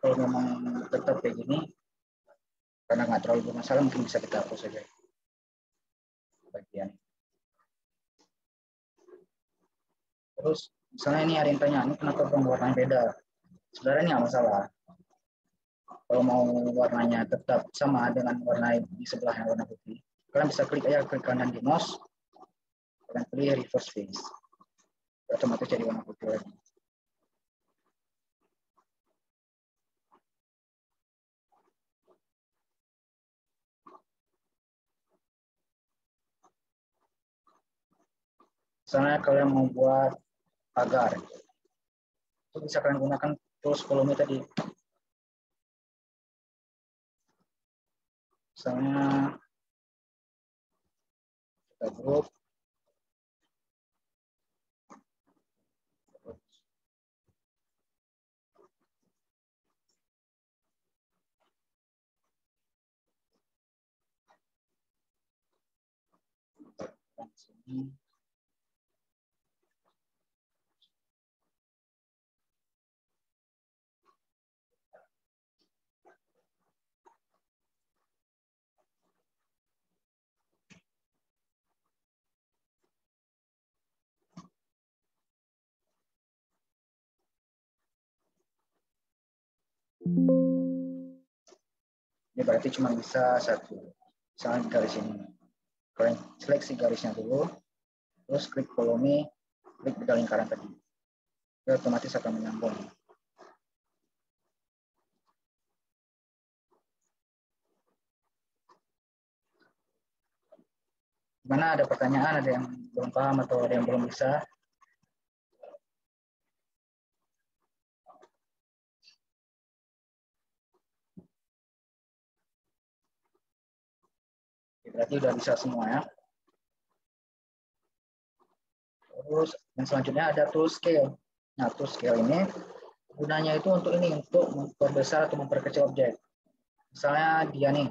Speaker 2: Kalau memang tetap kayak gini, karena nggak terlalu bermasalah, mungkin bisa kita hapus saja bagian. Terus misalnya ini ada yang tanya, ini kenapa warnanya beda? Sebenarnya ini nggak masalah. Kalau mau warnanya tetap sama dengan warna di sebelahnya warna putih, kalian bisa klik aja klik kanan di mouse, kalian pilih reverse face, otomatis jadi warna putih lagi. Misalnya kalian mau buat pagar, itu bisa kalian gunakan tools volume tadi. Misalnya kita group, sini. Ini berarti cuma bisa satu. Misalnya di garis ini. Kalian seleksi garisnya dulu, terus klik follow me, klik bidang lingkaran tadi. Dia otomatis akan menyambung. Gimana, ada pertanyaan, ada yang belum paham atau ada yang belum bisa? Berarti udah bisa semua ya. Terus yang selanjutnya ada tool scale. Nah, tool scale ini gunanya itu untuk ini, untuk memperbesar atau memperkecil objek. Misalnya dia nih,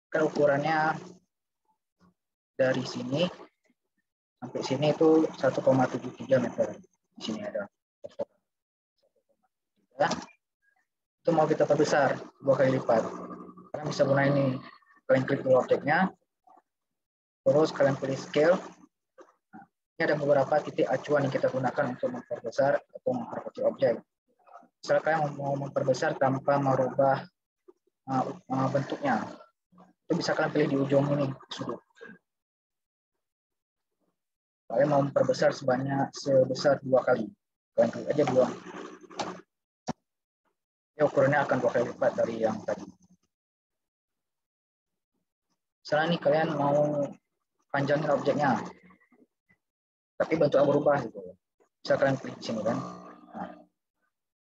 Speaker 2: kan ukurannya dari sini sampai sini itu 1,73 meter. Di sini ada. Itu mau kita perbesar 2 kali lipat. Kalian bisa guna ini. Kalian klik dulu objeknya, terus kalian pilih scale. Ini ada beberapa titik acuan yang kita gunakan untuk memperbesar atau memperkecil objek. Misalnya kalian mau memperbesar tanpa merubah bentuknya, itu bisa kalian pilih di ujung ini, sudut. Kalian mau memperbesar sebesar 2 kali. Kalian klik aja 2. Ini ukurannya akan 2 kali lipat dari yang tadi. Misalnya nih kalian mau panjangin objeknya, tapi bentuknya berubah gitu. Bisa kalian klik di sini kan. Nah,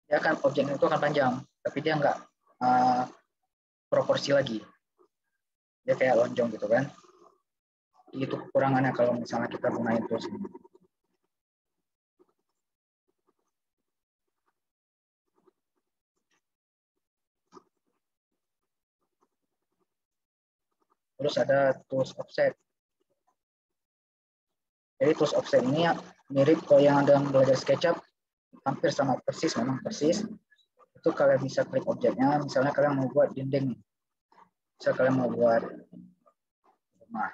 Speaker 2: dia akan objeknya itu akan panjang, tapi dia nggak proporsi lagi. Dia kayak lonjong gitu kan. Itu kekurangannya kalau misalnya kita gunain tools ini. Terus ada tools offset. Jadi tools offset ini mirip kalau yang ada belajar SketchUp, hampir sama persis, memang persis. Itu kalian bisa klik objeknya, misalnya kalian mau buat dinding, misalnya kalian mau buat rumah.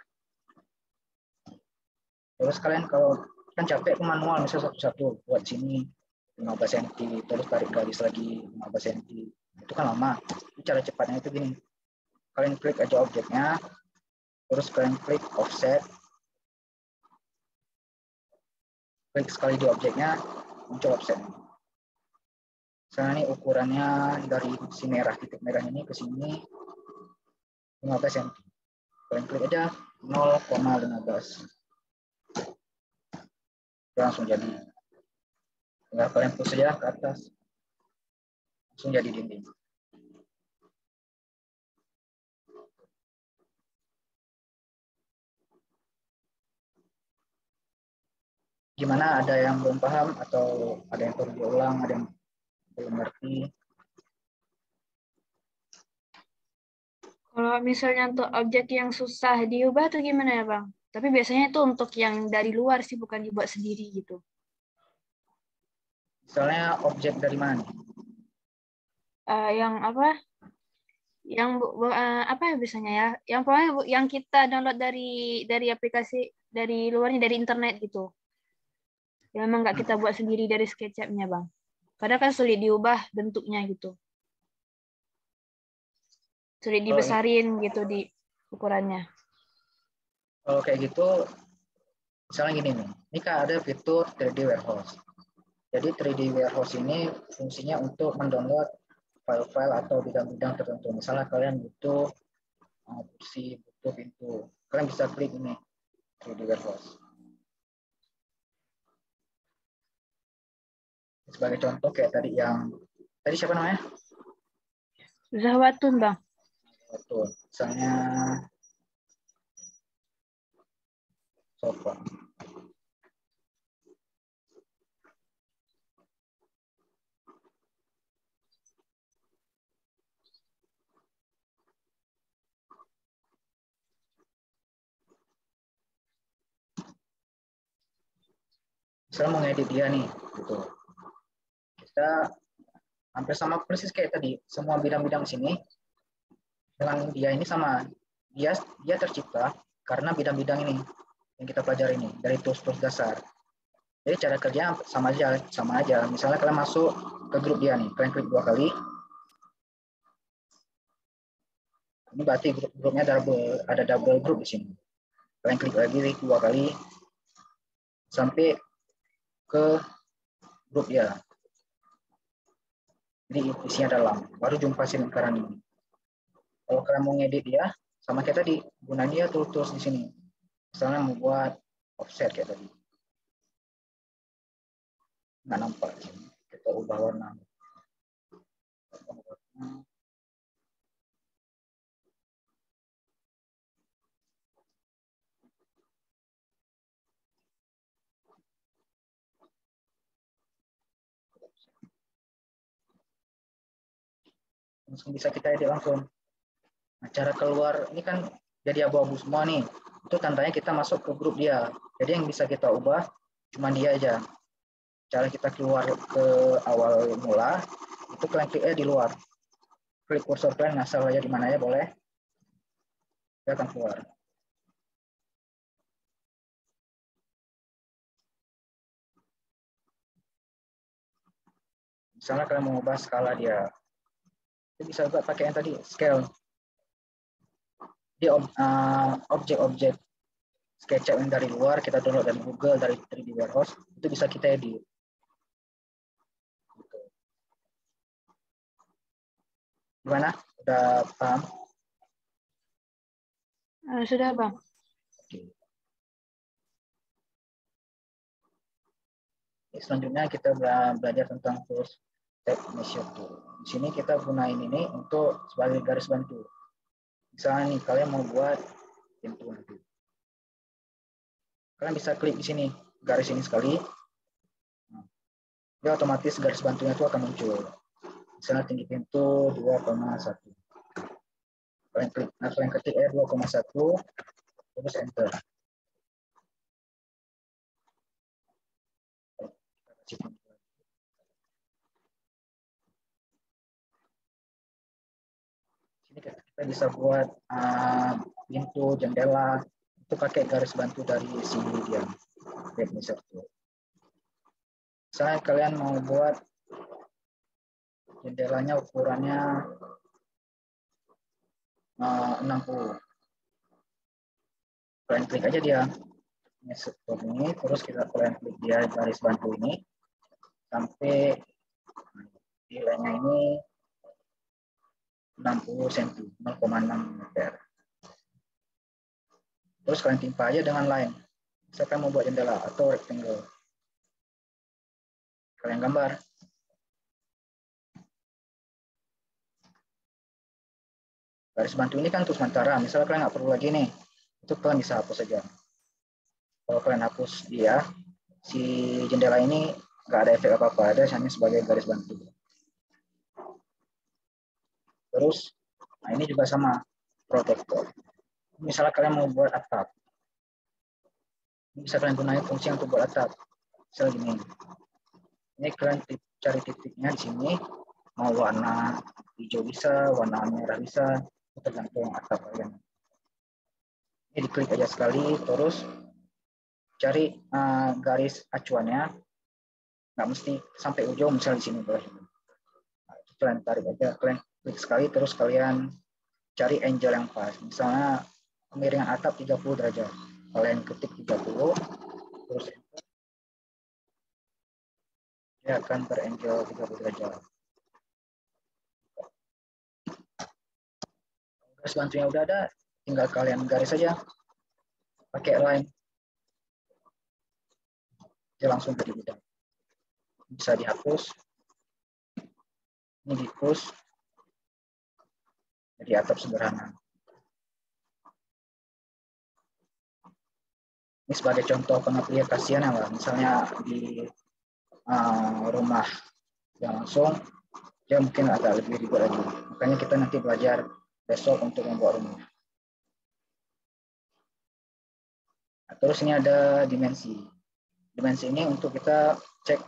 Speaker 2: Terus kalian kalau kan capek ke manual, misalnya satu-satu buat sini 15 cm, terus tarik garis lagi 15 cm, itu kan lama. Cara cepatnya itu gini, kalian klik aja objeknya, terus kalian klik offset, klik sekali di objeknya, muncul offset. Misalnya ini ukurannya dari si merah, titik merah ini ke sini 15 cm. Kalian klik aja 0,15. Langsung jadi. Tinggal kalian push saja ke atas. Langsung jadi dinding. Gimana, ada yang belum paham atau ada yang perlu diulang, ada yang belum ngerti?
Speaker 7: Kalau misalnya untuk objek yang susah diubah tuh gimana ya Bang? Tapi biasanya itu untuk yang dari luar sih, bukan dibuat sendiri gitu.
Speaker 2: Misalnya objek dari mana?
Speaker 7: Yang apa? Yang apa ya biasanya ya? Yang pokoknya yang kita download dari aplikasi dari luarnya, dari internet gitu. Yang memang nggak kita buat sendiri dari SketchUp-nya Bang. Padahal kan sulit diubah bentuknya gitu. Sulit dibesarin gitu di ukurannya.
Speaker 2: Kalau kayak gitu, misalnya gini nih, ini kan ada fitur 3D Warehouse. Jadi 3D Warehouse ini fungsinya untuk mendownload file-file atau bidang-bidang tertentu. Misalnya kalian butuh kursi, butuh pintu, kalian bisa klik ini 3D Warehouse. Sebagai contoh kayak tadi siapa namanya?
Speaker 7: Zahwatun Bang.
Speaker 2: Betul. Misalnya sofa. Misalnya mau ngedit dia nih, gitu. Kita hampir sama persis kayak tadi, semua bidang-bidang sini dengan dia ini sama. Dia tercipta karena bidang-bidang ini yang kita pelajari ini dari tools-tools dasar. Jadi cara kerja sama aja. Misalnya kalian masuk ke grup dia nih, kalian klik 2 kali. Ini berarti grupnya ada double group di sini. Kalian klik lagi 2 kali sampai ke grup dia. Jadi isinya dalam, baru jumpa si lingkaran ini. Kalau kalian mau ngedit dia, sama kayak tadi, gunanya tools di sini. Misalnya membuat offset kayak tadi. Nggak nampak. Kita ubah warna. langsung bisa kita edit langsung. Nah, cara keluar ini kan jadi abu-abu semua nih. Itu tandanya kita masuk ke grup dia. Jadi yang bisa kita ubah cuma dia aja. Cara kita keluar ke awal mula itu kalian klik di luar. Klik kursor kalian ngasal aja di mana ya boleh. Dia akan keluar. Misalnya kalian mau ubah skala dia. Itu bisa juga pakai yang tadi scale. Di objek-objek SketchUp yang dari luar kita download dari Google, dari 3D Warehouse, itu bisa kita edit. Gimana? Udah paham?
Speaker 7: Sudah, Bang.
Speaker 2: Oke. Selanjutnya kita belajar tentang tools Tape Measure Tool. Di sini kita gunain ini untuk sebagai garis bantu. Misalnya nih kalian mau buat pintu nanti. Kalian bisa klik di sini, garis ini sekali. Dia otomatis garis bantunya itu akan muncul. Misalnya tinggi pintu 2,1. Kalian klik, kalian ketik 2,1, terus enter. Sini kita bisa buat pintu, jendela, itu pakai garis bantu dari sini dia. Misalnya kalian mau buat jendelanya ukurannya 60. Kalian klik aja dia seperti ini, terus kalian klik dia garis bantu ini sampai nilainya ini 60 cm, 0,6 meter. Terus kalian timpa aja dengan line. Misalkan mau buat jendela atau rectangle. Kalian gambar. Garis bantu ini kan untuk sementara. Misalnya kalian nggak perlu lagi nih, itu kalian bisa hapus saja. Kalau kalian hapus dia, si jendela ini nggak ada efek apa-apa, ada hanya sebagai garis bantu. Terus, nah ini juga sama, protektor. Misalnya kalian mau buat atap, bisa kalian gunakan fungsi untuk buat atap. Misalnya gini, ini kalian cari titiknya di sini, mau warna hijau bisa, warna merah bisa, tergantung atap kalian. Ini diklik aja sekali, terus cari garis acuannya, nggak mesti sampai ujung, misalnya di sini boleh. Nah, itu kalian tarik aja, kalian klik sekali, terus kalian cari angle yang pas. Misalnya kemiringan atap 30 derajat. Kalian ketik 30, terus dia akan berangle 30 derajat. Garis bantunya udah ada, tinggal kalian garis saja pakai line. Dia langsung jadi bidang. Bisa dihapus. Ini dihapus. Jadi atap sederhana. Ini sebagai contoh pengaplikasian ya, misalnya di rumah yang langsung, dia mungkin agak lebih ribet lagi. Makanya kita nanti belajar besok untuk membuat rumah. Nah, terus ini ada dimensi. Dimensi ini untuk kita cek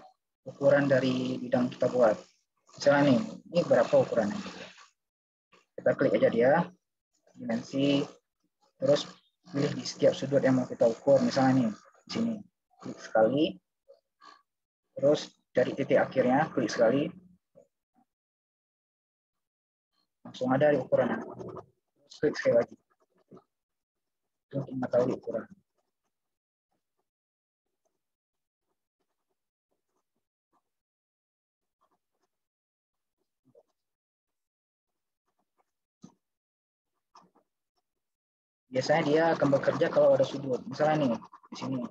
Speaker 2: ukuran dari bidang kita buat. Misalnya nih, ini berapa ukurannya? Kita klik aja dia, dimensi, terus pilih di setiap sudut yang mau kita ukur. Misalnya nih, di sini, klik sekali, terus dari titik akhirnya, klik sekali, langsung ada di ukurannya. Terus klik sekali lagi, untuk mengetahui ukuran. Biasanya dia akan bekerja kalau ada sudut. Misalnya nih, di sini.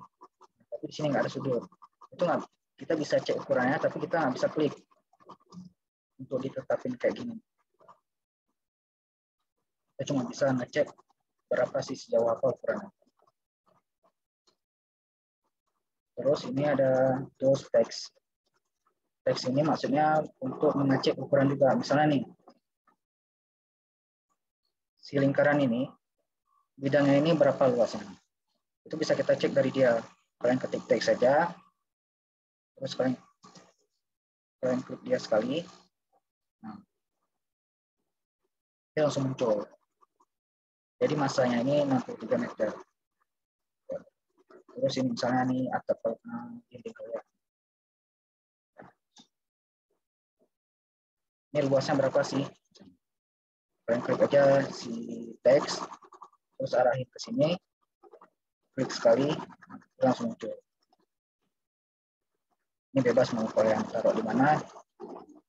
Speaker 2: Tapi di sini nggak ada sudut. Itu nggak, kita bisa cek ukurannya, tapi kita nggak bisa klik untuk ditetapin kayak gini. Kita cuma bisa ngecek berapa sih sejauh apa ukurannya. Terus ini ada tools text. Text ini maksudnya untuk mengecek ukuran juga. Misalnya nih, si lingkaran ini, bidangnya ini berapa luasnya. Itu bisa kita cek dari dia. Kalian ketik teks saja, terus kalian klik dia sekali, nah, dia langsung muncul. Jadi masanya ini 63 meter. Terus ini misalnya nih atap dinding kalian. Ini luasnya berapa sih? Kalian klik aja si teks, terus arahin ke sini, klik sekali, langsung muncul. Ini bebas mau kalian taruh di mana,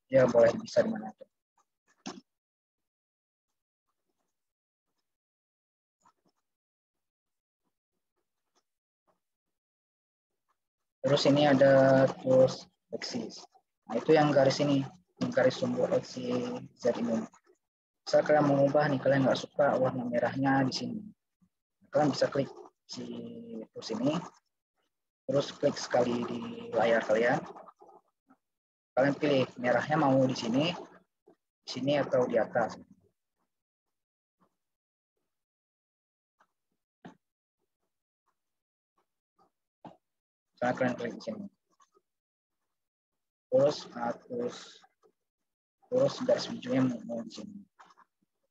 Speaker 2: ya boleh bisa di mana aja. Terus ini ada tools axis. Nah, itu yang garis ini, yang garis sumbu X, Y, Z ini. Misal kalian mengubah nih, kalian nggak suka warna merahnya di sini. Kalian bisa klik si tools ini, terus klik sekali di layar kalian. Kalian pilih merahnya mau di sini atau di atas. Misalnya kalian klik di sini. Terus garis hijaunya mau di sini.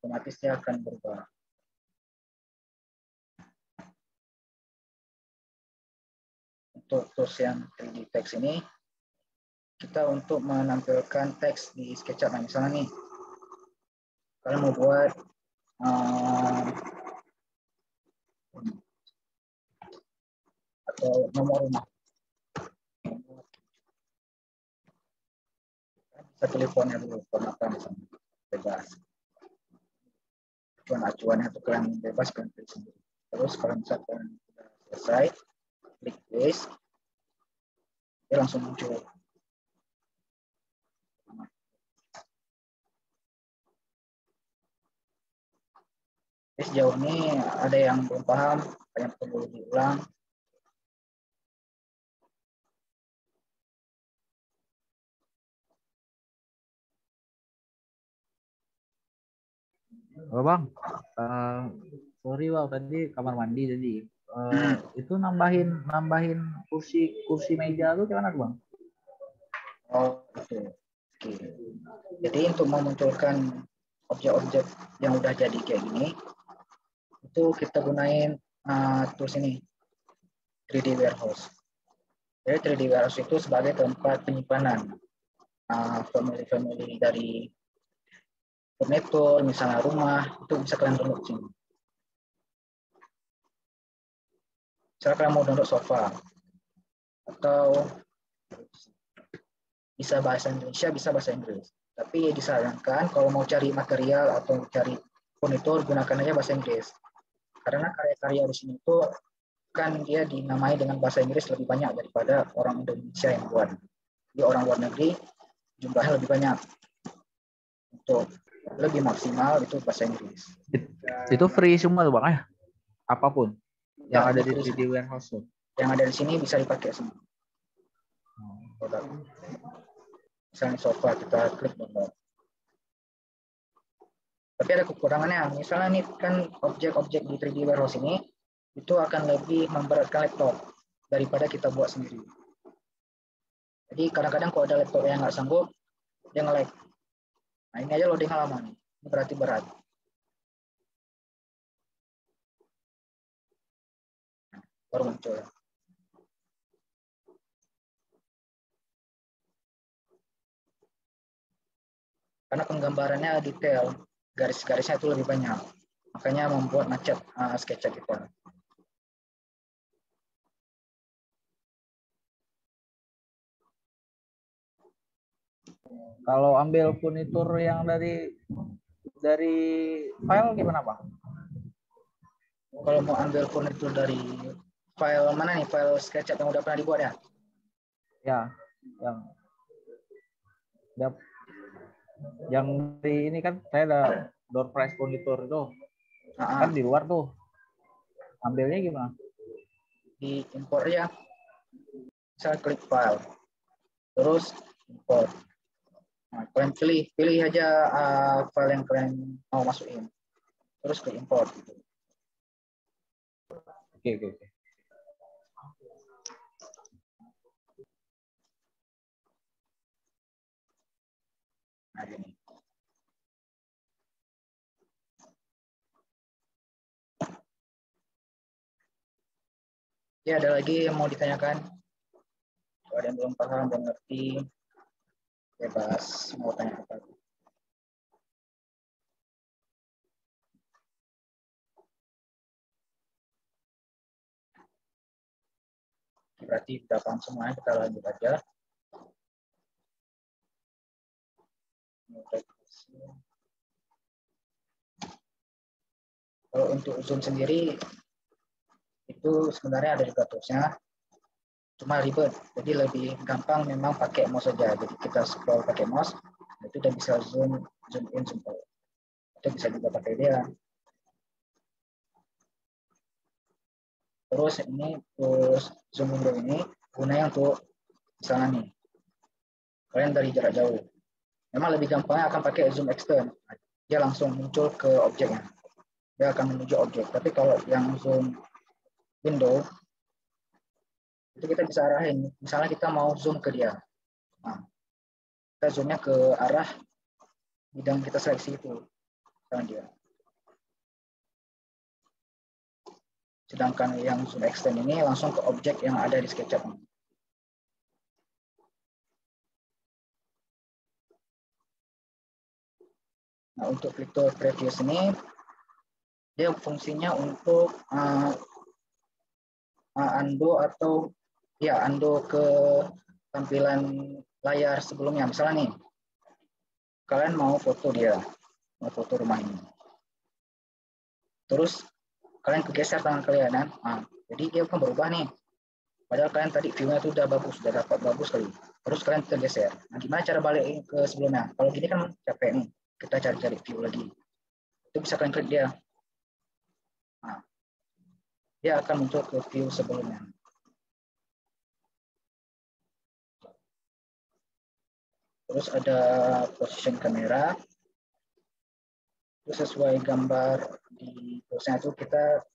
Speaker 2: Otomatis dia akan berubah. Untuk tools yang 3D text ini, kita untuk menampilkan teks di SketchUp. Nah, misalnya nih, kalian mau buat atau nomor rumah. Bisa teleponnya dulu, formatnya misalnya bebas. Acuan-acuannya itu kalian bebas kalian pilih sendiri. Terus kalau misalkan sudah selesai, klik paste, dia langsung muncul. Sejauh ini ada yang belum paham, ada yang perlu diulang.
Speaker 5: Oh bang, sorry bang, tadi kamar mandi tadi. Itu nambahin kursi meja lu gimana bang?
Speaker 2: Oh, itu. Oke. Jadi untuk memunculkan objek-objek yang udah jadi kayak gini, itu kita gunain tools ini, 3D Warehouse. Jadi 3D Warehouse itu sebagai tempat penyimpanan family dari furnitur, misalnya rumah, itu bisa kalian download sini. Misalnya kalian mau download sofa, atau bisa bahasa Indonesia, bisa bahasa Inggris. Tapi disarankan kalau mau cari material atau cari furnitur, gunakan aja bahasa Inggris. Karena karya-karya di sini itu kan dia dinamai dengan bahasa Inggris lebih banyak daripada orang Indonesia yang buat. Jadi orang luar negeri jumlahnya lebih banyak. Untuk lebih maksimal itu bahasa Inggris.
Speaker 5: Itu free semua tuh bang ya? Apapun yang
Speaker 2: Ya,
Speaker 5: ada di 3D Warehouse tuh.
Speaker 2: Yang ada di sini bisa dipakai semua. Misalnya sofa kita klik download. Tapi ada kekurangannya. Misalnya nih kan objek-objek di 3D Warehouse ini itu akan lebih memberatkan laptop daripada kita buat sendiri. Jadi kadang-kadang kalau ada laptop yang nggak sanggup, dia nge-lag. Nah ini aja loading halaman. Ini berarti berat. Baru muncul. Karena penggambarannya detail, garis-garisnya itu lebih banyak. Makanya membuat macet SketchUp kita.
Speaker 5: Kalau ambil furnitur yang dari file gimana Pak?
Speaker 2: Kalau mau ambil furnitur dari file mana nih? File SketchUp yang udah pernah dibuat ya?
Speaker 5: Ya, yang di ini kan saya ada door prize furnitur itu. Kan di luar tuh. Ambilnya gimana?
Speaker 2: Di import ya. Saya klik file. Terus import. Nah, kalian pilih aja file yang kalian mau masukin. terus ke import gitu.
Speaker 5: Oke.
Speaker 2: Nah, ini. Ya, ada lagi yang mau ditanyakan? Kalau ada yang belum paham, belum ngerti, bebas mau tanya apa. Berarti sudah paham semuanya, kita lanjut aja. Kalau untuk Zoom sendiri, itu sebenarnya ada juga toolsnya, cuma ribet. Jadi lebih gampang memang pakai mouse saja. Jadi kita scroll pakai mouse, itu udah bisa zoom in, zoom out. Itu bisa juga pakai dia. Terus ini terus zoom window ini gunanya untuk misalnya nih, kalian dari jarak jauh. Memang lebih gampangnya akan pakai zoom extern. Dia langsung muncul ke objeknya. Dia akan menuju objek. Tapi kalau yang zoom window, itu kita bisa arahin. Misalnya kita mau zoom ke dia. Nah, kita zoomnya ke arah bidang kita seleksi itu. Misalnya dia. Sedangkan yang zoom extend ini langsung ke objek yang ada di SketchUp. Nah, untuk fitur previous ini, dia fungsinya untuk undo atau ya undo ke tampilan layar sebelumnya. Misalnya nih, kalian mau foto dia, mau foto rumah ini. Terus kalian kegeser tangan kalian, kan? Nah, jadi dia akan berubah nih. Padahal kalian tadi view-nya itu udah bagus, udah dapat bagus kali. Terus kalian tergeser. Nah, gimana cara balik ke sebelumnya? Kalau gini kan capek nih, kita cari-cari view lagi. Itu bisa kalian klik dia. Nah, dia akan muncul ke view sebelumnya. Terus ada position kamera. Itu sesuai gambar di toolsnya itu kita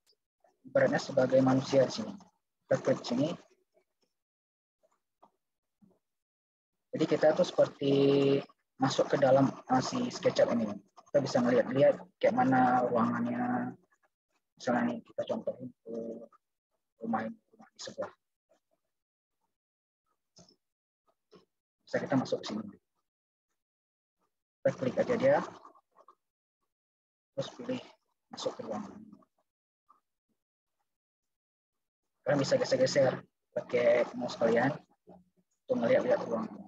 Speaker 2: ibaratnya sebagai manusia di sini. Kita klik sini. Jadi kita tuh seperti masuk ke dalam si SketchUp ini. Kita bisa ngeliat-lihat kayak mana ruangannya. Misalnya nih kita contohin ke rumah di sebelah. Bisa kita masuk ke sini. Kita klik aja dia. Terus pilih masuk ke ruangan. Kalian bisa geser-geser pakai mouse kalian untuk ngeliat-lihat ruangan.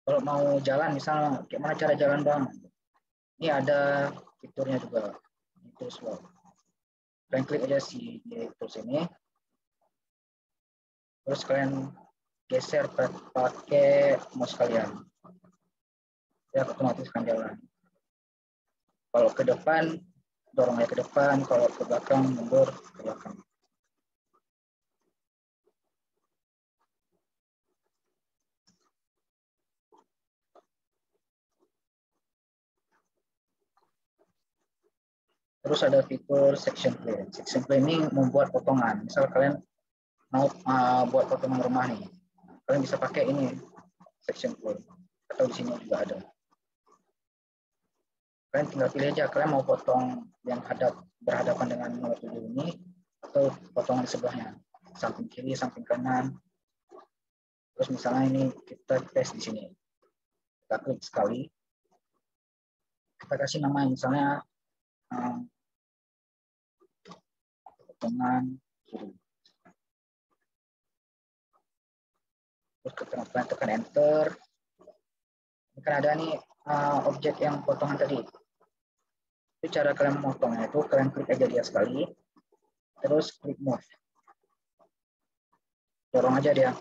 Speaker 2: Kalau mau jalan, misalnya gimana cara jalan bang? Ini ada fiturnya juga. Tools Walk. Kalian klik aja si tools ini. Terus kalian geser pakai mouse kalian. Ya otomatis akan jalan. Kalau ke depan, dorong aja ke depan. Kalau ke belakang, mundur ke belakang. Terus ada fitur section plane. Section plane ini membuat potongan. Misal kalian mau buat potongan rumah nih, kalian bisa pakai ini section plane. Atau di sini juga ada. Kalian tinggal pilih aja, kalian mau potong yang berhadapan dengan nomor 7 ini, atau potongan sebelahnya, samping kiri, samping kanan. Terus misalnya ini kita tes di sini. Kita klik sekali. Kita kasih nama misalnya potongan kiri. Terus kita tekan enter. Ini kan ada nih objek yang potongan tadi. Itu cara kalian memotongnya itu kalian klik aja dia sekali. Terus klik move. Dorong aja dia.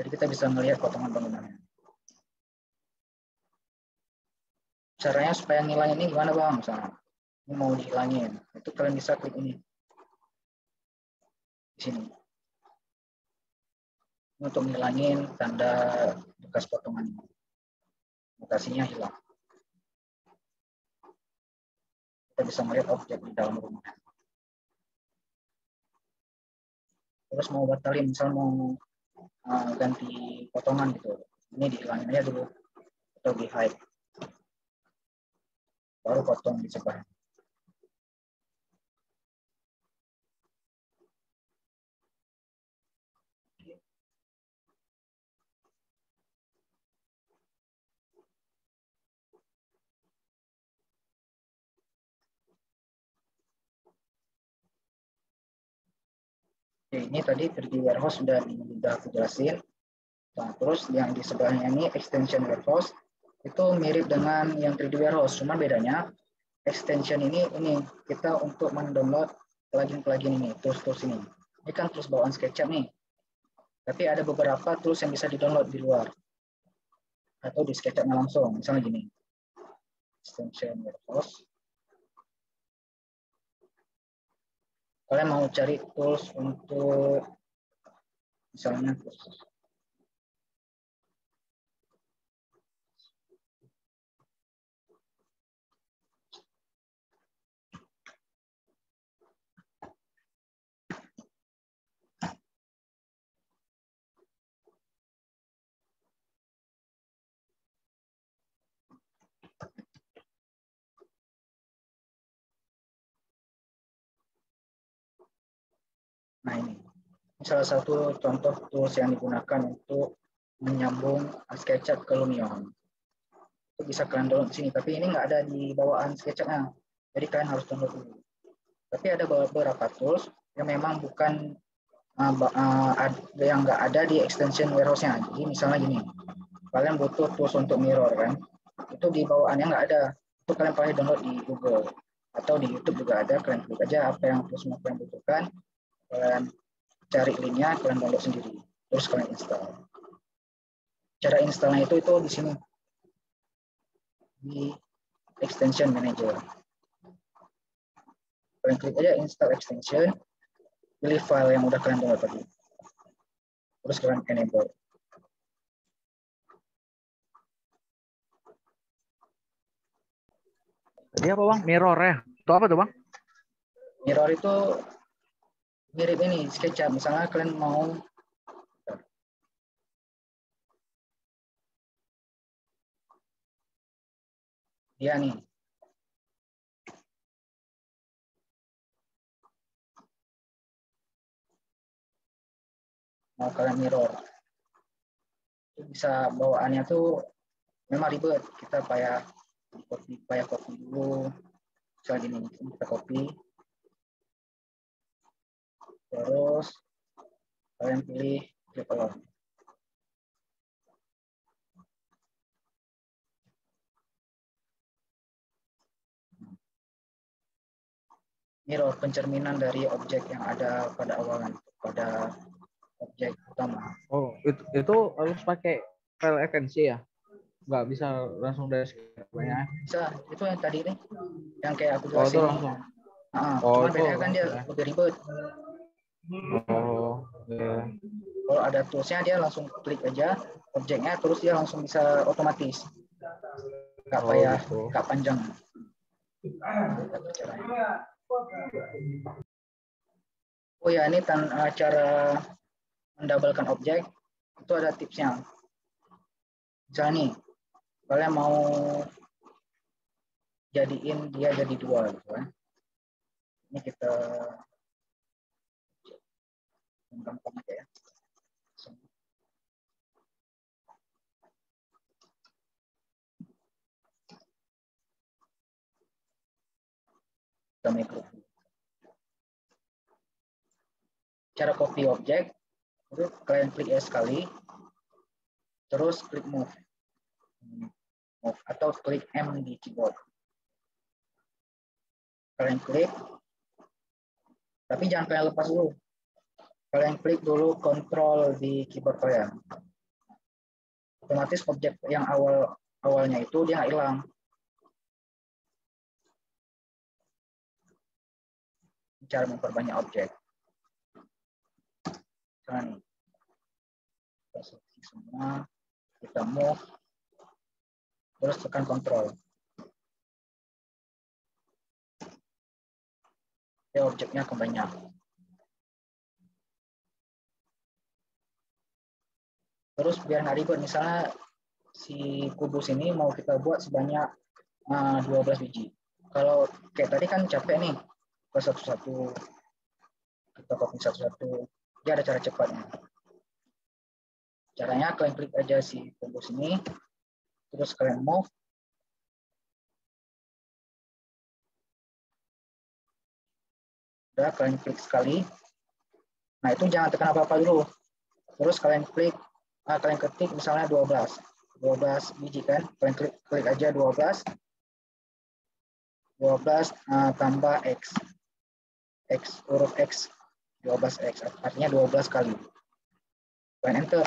Speaker 2: Jadi kita bisa melihat potongan bangunannya. Caranya supaya ngilang ini gimana bang? Misalnya, Ini mau dihilangin, itu kalian bisa klik ini di sini. Ini untuk menghilangin tanda bekas potongan ini. Mutasinya hilang. Kita bisa melihat objek di dalam rumah. Terus mau batalin, misal mau ganti potongan gitu, ini dihilangin aja dulu atau di hide, baru potong di sebelah. Oke, ini tadi 3D warehouse sudah aku jelasin. Nah, terus yang di sebelahnya ini extension warehouse itu mirip dengan yang 3D warehouse, cuma bedanya extension ini kita untuk mendownload plugin-plugin ini, tools-tools ini. Ini kan tools bawaan SketchUp nih. Tapi ada beberapa tools yang bisa di-download di luar atau di SketchUp-nya langsung. Misalnya gini. Extension warehouse. Kalian mau cari tools untuk misalnya nah ini salah satu contoh tools yang digunakan untuk menyambung SketchUp ke Lumion. Itu bisa kalian download di sini, tapi ini nggak ada di bawaan SketchUp-nya. Jadi kalian harus download dulu. Tapi ada beberapa tools yang memang bukan yang nggak ada di extension warehouse-nya. Jadi misalnya gini, kalian butuh tools untuk mirror kan, itu di bawaannya nggak ada. Itu kalian pakai download di Google atau di YouTube juga ada. Kalian klik aja apa yang tools yang kalian butuhkan, kalian cari linknya, kalian download sendiri, terus kalian install. Cara installnya itu di sini di extension manager. Kalian klik aja install extension, pilih file yang udah kalian download tadi, terus kalian enable.
Speaker 5: Jadi apa bang? Mirror ya? Itu apa tuh bang?
Speaker 2: Mirror itu mirip ini SketchUp. Misalnya kalian mau dia nih. Mau kalian mirror. Itu bisa bawaannya tuh memang ribet. Kita payah copy dulu. Misalnya gini, kita copy. Terus kalian pilih clip along. Mirror pencerminan dari objek yang ada pada awalnya, pada objek utama.
Speaker 5: Oh, itu harus pakai file FNC ya? Nggak bisa langsung dari SketchUp-nya?
Speaker 2: Bisa, itu yang tadi nih, yang kayak aku
Speaker 5: Oh,
Speaker 2: jelasin.
Speaker 5: itu langsung.
Speaker 2: Cuma bedanya kan dia lebih ribet.
Speaker 5: Oh, yeah.
Speaker 2: Kalau ada toolsnya dia langsung klik aja objeknya, terus dia langsung bisa otomatis. Nggak payah,
Speaker 5: gitu.
Speaker 2: nggak panjang. Oh ya, ini cara mendabelkan objek itu ada tipsnya. Misalnya nih, kalian mau jadiin dia jadi dua gitu kan. Ini kita gampang aja ya. Kita mikro. Cara copy objek, itu kalian klik ya sekali, terus klik move atau klik M di keyboard. Kalian klik, tapi jangan kalian lepas dulu. Kalian klik dulu Ctrl di keyboard kalian. Otomatis objek yang awalnya itu dia nggak hilang. cara memperbanyak objek. Nah, nih, kita seleksi semua, kita move, terus tekan kontrol. Ya, objeknya akan banyak. Terus biar nggak ribet, misalnya si kubus ini mau kita buat sebanyak 12 biji. Kalau kayak tadi kan capek nih, ke satu-satu, kita copy satu-satu, dia ada cara cepatnya. Caranya kalian klik aja si kubus ini, terus kalian move, udah kalian klik sekali. Nah itu jangan tekan apa-apa dulu. Terus kalian klik, kalian ketik misalnya 12 biji kan, kalian klik aja 12 tambah X, huruf X, 12X, artinya 12 kali. Kalian enter,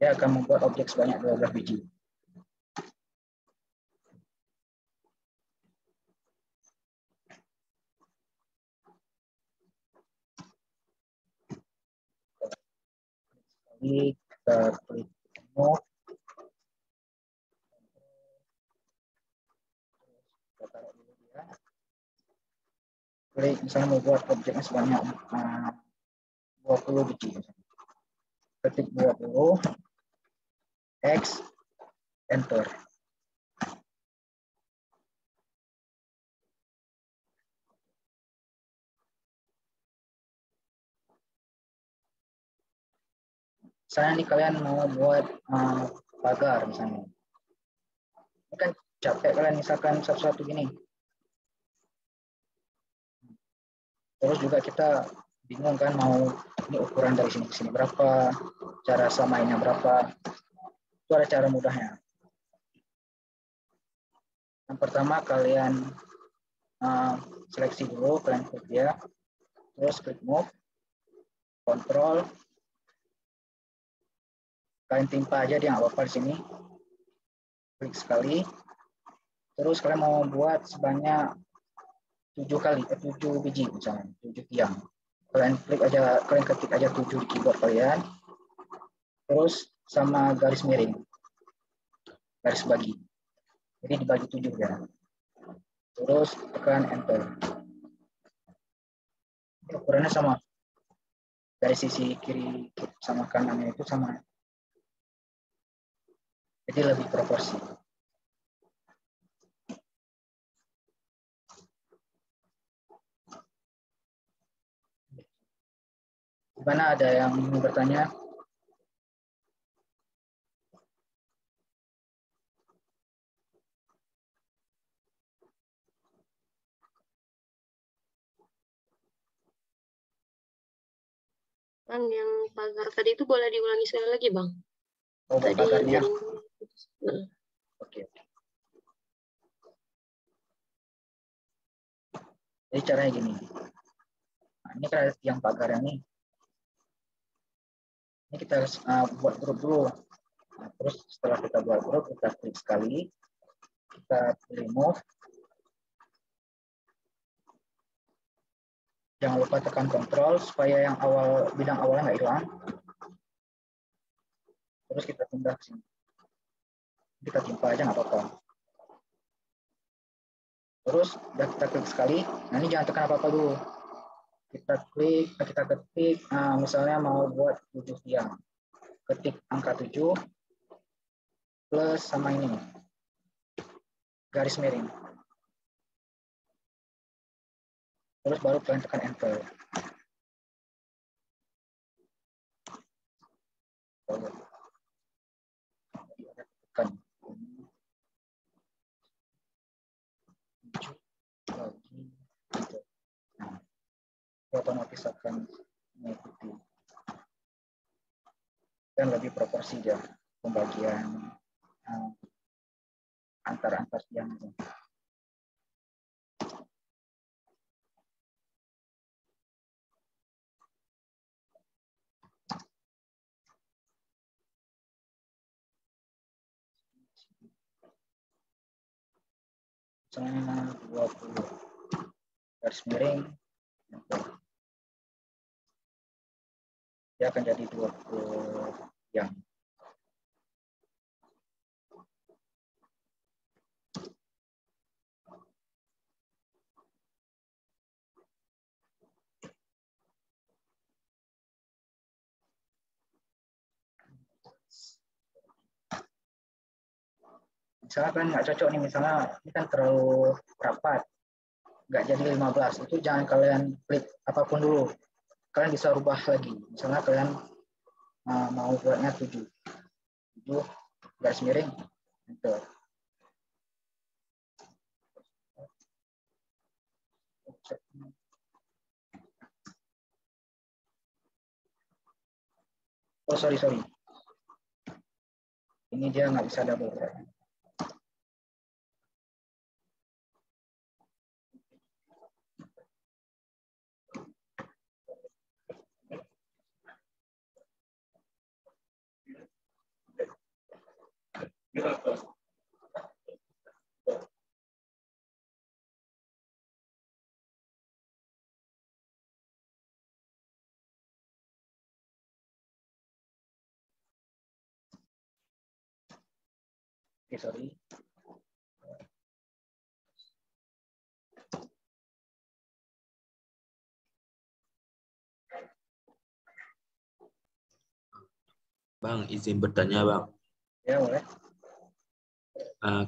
Speaker 2: dia akan membuat objek sebanyak 12 biji. Jadi kita klik move, kita taruh dulu dia. Klik misalnya mau buat objeknya sebanyak 20 biji. Ketik 20, X, enter. Misalnya nih kalian mau buat pagar misalnya. Ini kan capek kalian misalkan satu-satu gini. Terus juga kita bingung kan mau ini ukuran dari sini ke sini berapa, cara samainnya berapa. Itu ada cara mudahnya. Yang pertama kalian seleksi dulu, kalian klik dia, terus klik move, kontrol, kalian timpa aja dia nggak apa-apa di sini, klik sekali, terus kalian mau buat sebanyak 7 biji misalnya, 7 tiang. Kalian klik aja, kalian ketik aja 7 di keyboard kalian, terus sama garis miring, garis bagi. Jadi dibagi 7 ya. Terus tekan enter. Ukurannya sama. Dari sisi kiri sama kanannya itu sama. Jadi lebih proporsi. Gimana, ada yang ingin bertanya?
Speaker 9: Bang, yang pagar tadi itu boleh diulangi sekali lagi, Bang?
Speaker 2: Oh,
Speaker 9: Tadi
Speaker 2: pagarnya? Oke. Jadi caranya gini. Nah, ini kan yang pagarnya nih. Ini kita harus buat grup dulu. Nah, terus setelah kita buat grup, kita klik sekali. Kita remove. Jangan lupa tekan kontrol supaya yang awal, bidang awalnya nggak hilang. Terus kita pindah ke sini. Kita timpa aja nggak apa-apa. Terus udah kita klik sekali. Nah ini jangan tekan apa-apa dulu. Kita klik, kita ketik, misalnya mau buat 7 tiang. Ketik angka 7 plus sama ini, garis miring. Terus baru kalian tekan enter. Tekan. Nah, otomatis akan mengikuti. Dan lebih proporsi ya pembagian antar tiang. Misalnya 20. garis miring, dia akan jadi 20 yang. Misalnya kalian nggak cocok nih, misalnya ini kan terlalu rapat, nggak jadi 15, itu jangan kalian klik apapun dulu. Kalian bisa rubah lagi. Misalnya kalian mau buatnya 7 garis miring, enter. Oh sorry, ini dia nggak bisa double. Oke, sorry.
Speaker 10: Bang, izin bertanya Bang.
Speaker 2: Ya boleh.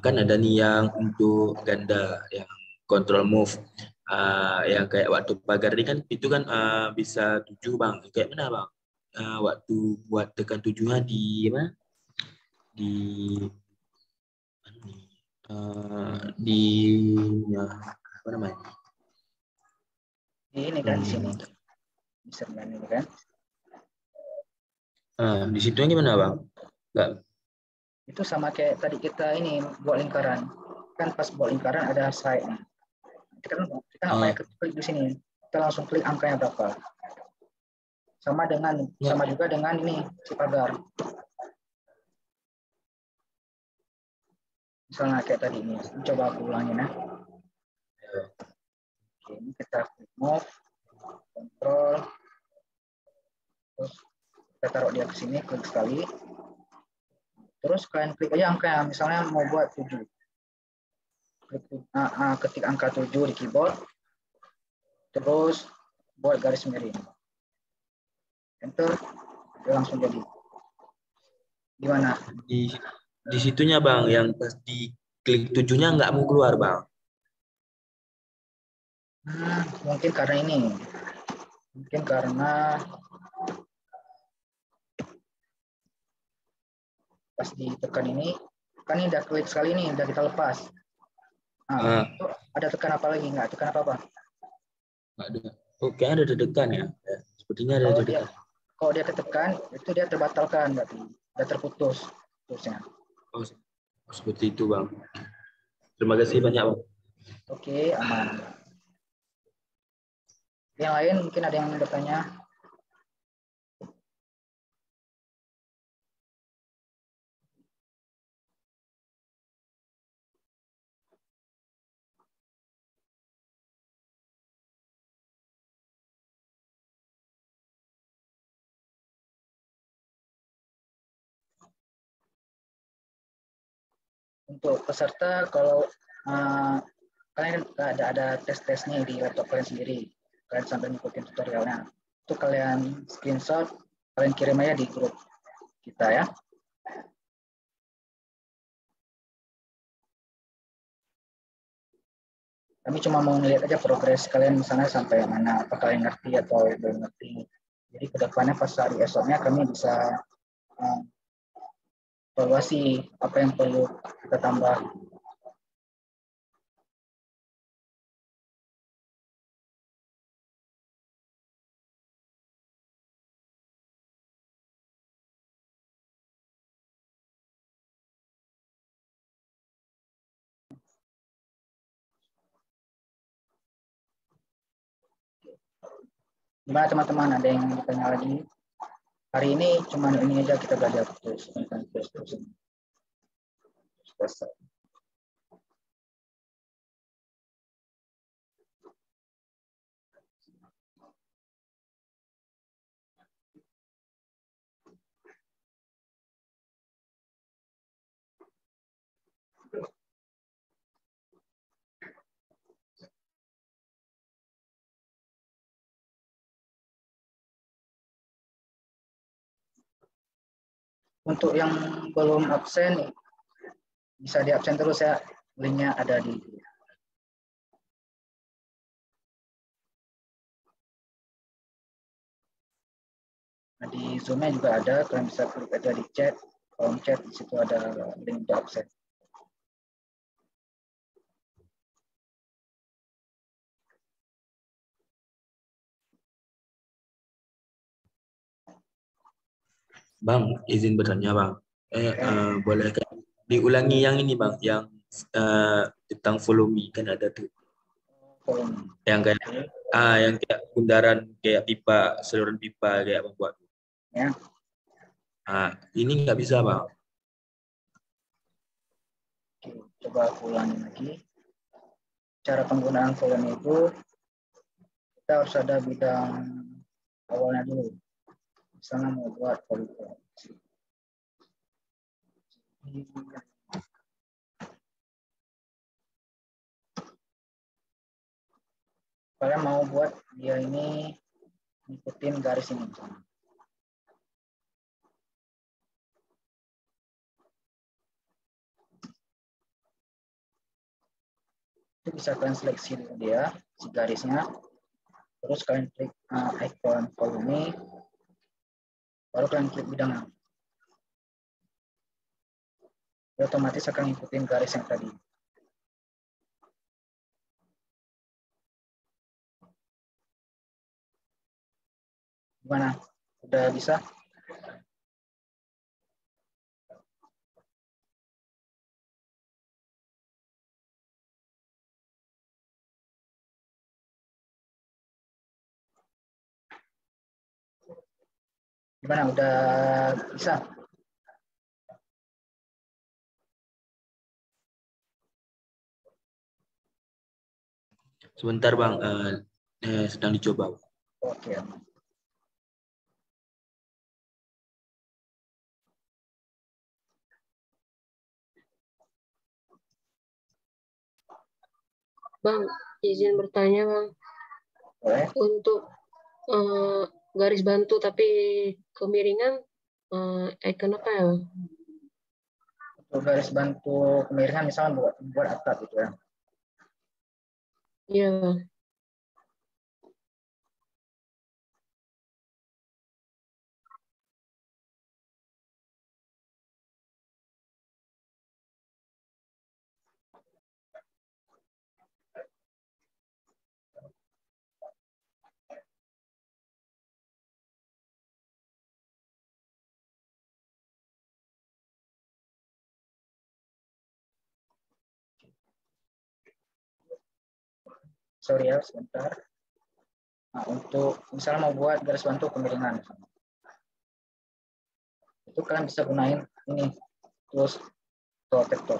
Speaker 10: Kan ada nih yang untuk ganda, yang control move, yang kayak waktu pagar ini kan itu kan bisa 7 Bang. Kayak mana Bang? Waktu buat tekan 7-nya di mana? Di ya, apa namanya?
Speaker 2: Ini kan di sini. Bisa ini kan.
Speaker 10: Di situ gimana Bang? Enggak.
Speaker 2: Itu sama kayak tadi kita ini buat lingkaran. Kan pas buat lingkaran ada side. Kita nggak pakai klik di sini. Kita langsung klik angkanya berapa. Sama juga dengan ini si pagar. Misalnya kayak tadi ini. Coba aku ulangin ya. Oke, ini kita klik move, control, terus kita taruh dia ke sini, klik sekali. Terus kalian klik aja angka, misalnya mau buat 7. Ketik angka 7 di keyboard, terus buat garis miring. Enter, dia langsung jadi. Gimana?
Speaker 10: Di situnya Bang, yang pas di klik 7-nya nggak mau keluar Bang.
Speaker 2: Mungkin karena ini. Mungkin karena pas ditekan ini, kan ini udah klik sekali nih, udah kita lepas. Itu ada tekan apa lagi? Nggak tekan apa-apa?
Speaker 10: Nggak ada. Oke, ada tekan ya. Sepertinya ada tekan.
Speaker 2: Kalau dia ketekan, itu dia terbatalkan berarti. Udah terputus terusnya.
Speaker 10: Oh, seperti itu Bang. Terima kasih banyak Bang.
Speaker 2: Oke, aman. Yang lain mungkin ada yang bertanya? Untuk peserta, kalau kalian ada tes-tesnya di laptop kalian sendiri, kalian sambil ngikutin tutorialnya, itu kalian screenshot, kalian kirim aja di grup kita ya. Kami cuma mau ngeliat aja progres kalian misalnya sampai mana, apa kalian ngerti atau belum ngerti. Jadi kedepannya pas hari esoknya kami bisa evaluasi apa yang perlu kita tambah. Gimana teman-teman, ada yang bertanya lagi? Hari ini cuma ini aja kita belajar terus tentang terus. Selesai. Untuk yang belum absen, bisa di absen terus ya. Linknya ada di di Zoom-nya juga ada, kalian bisa klik aja di chat, kolom chat, di situ ada link untuk absen.
Speaker 10: Bang, izin bertanya bang. Boleh diulangi yang ini bang, yang tentang follow me kan ada tuh. Yang kayak bundaran kayak pipa, saluran pipa kayak bang buat.
Speaker 2: Ya.
Speaker 10: Ini nggak bisa bang.
Speaker 2: Coba aku ulangi lagi. Cara penggunaan follow me itu kita harus ada bidang awalnya dulu. Misalnya mau buat follow. Kalian mau buat dia ini ngikutin garis ini misalnya. Itu bisa kalian seleksi dulu dia, si garisnya. Terus kalian klik icon follow me. Baru kalian klik bidangnya. Dia otomatis akan ngikutin garis yang tadi. Gimana? Udah bisa? Gimana? Udah bisa?
Speaker 10: Sebentar bang, sedang dicoba.
Speaker 2: Oke.
Speaker 9: Bang, izin bertanya bang.
Speaker 2: Boleh.
Speaker 9: Untuk garis bantu tapi kemiringan, icon apa ya bang?
Speaker 2: Untuk garis bantu kemiringan misalnya buat atap gitu ya.
Speaker 9: Iya bang.
Speaker 2: Sorry ya, sebentar. Nah, untuk misalnya mau buat garis bantu kemiringan, itu kalian bisa gunain ini tools protector.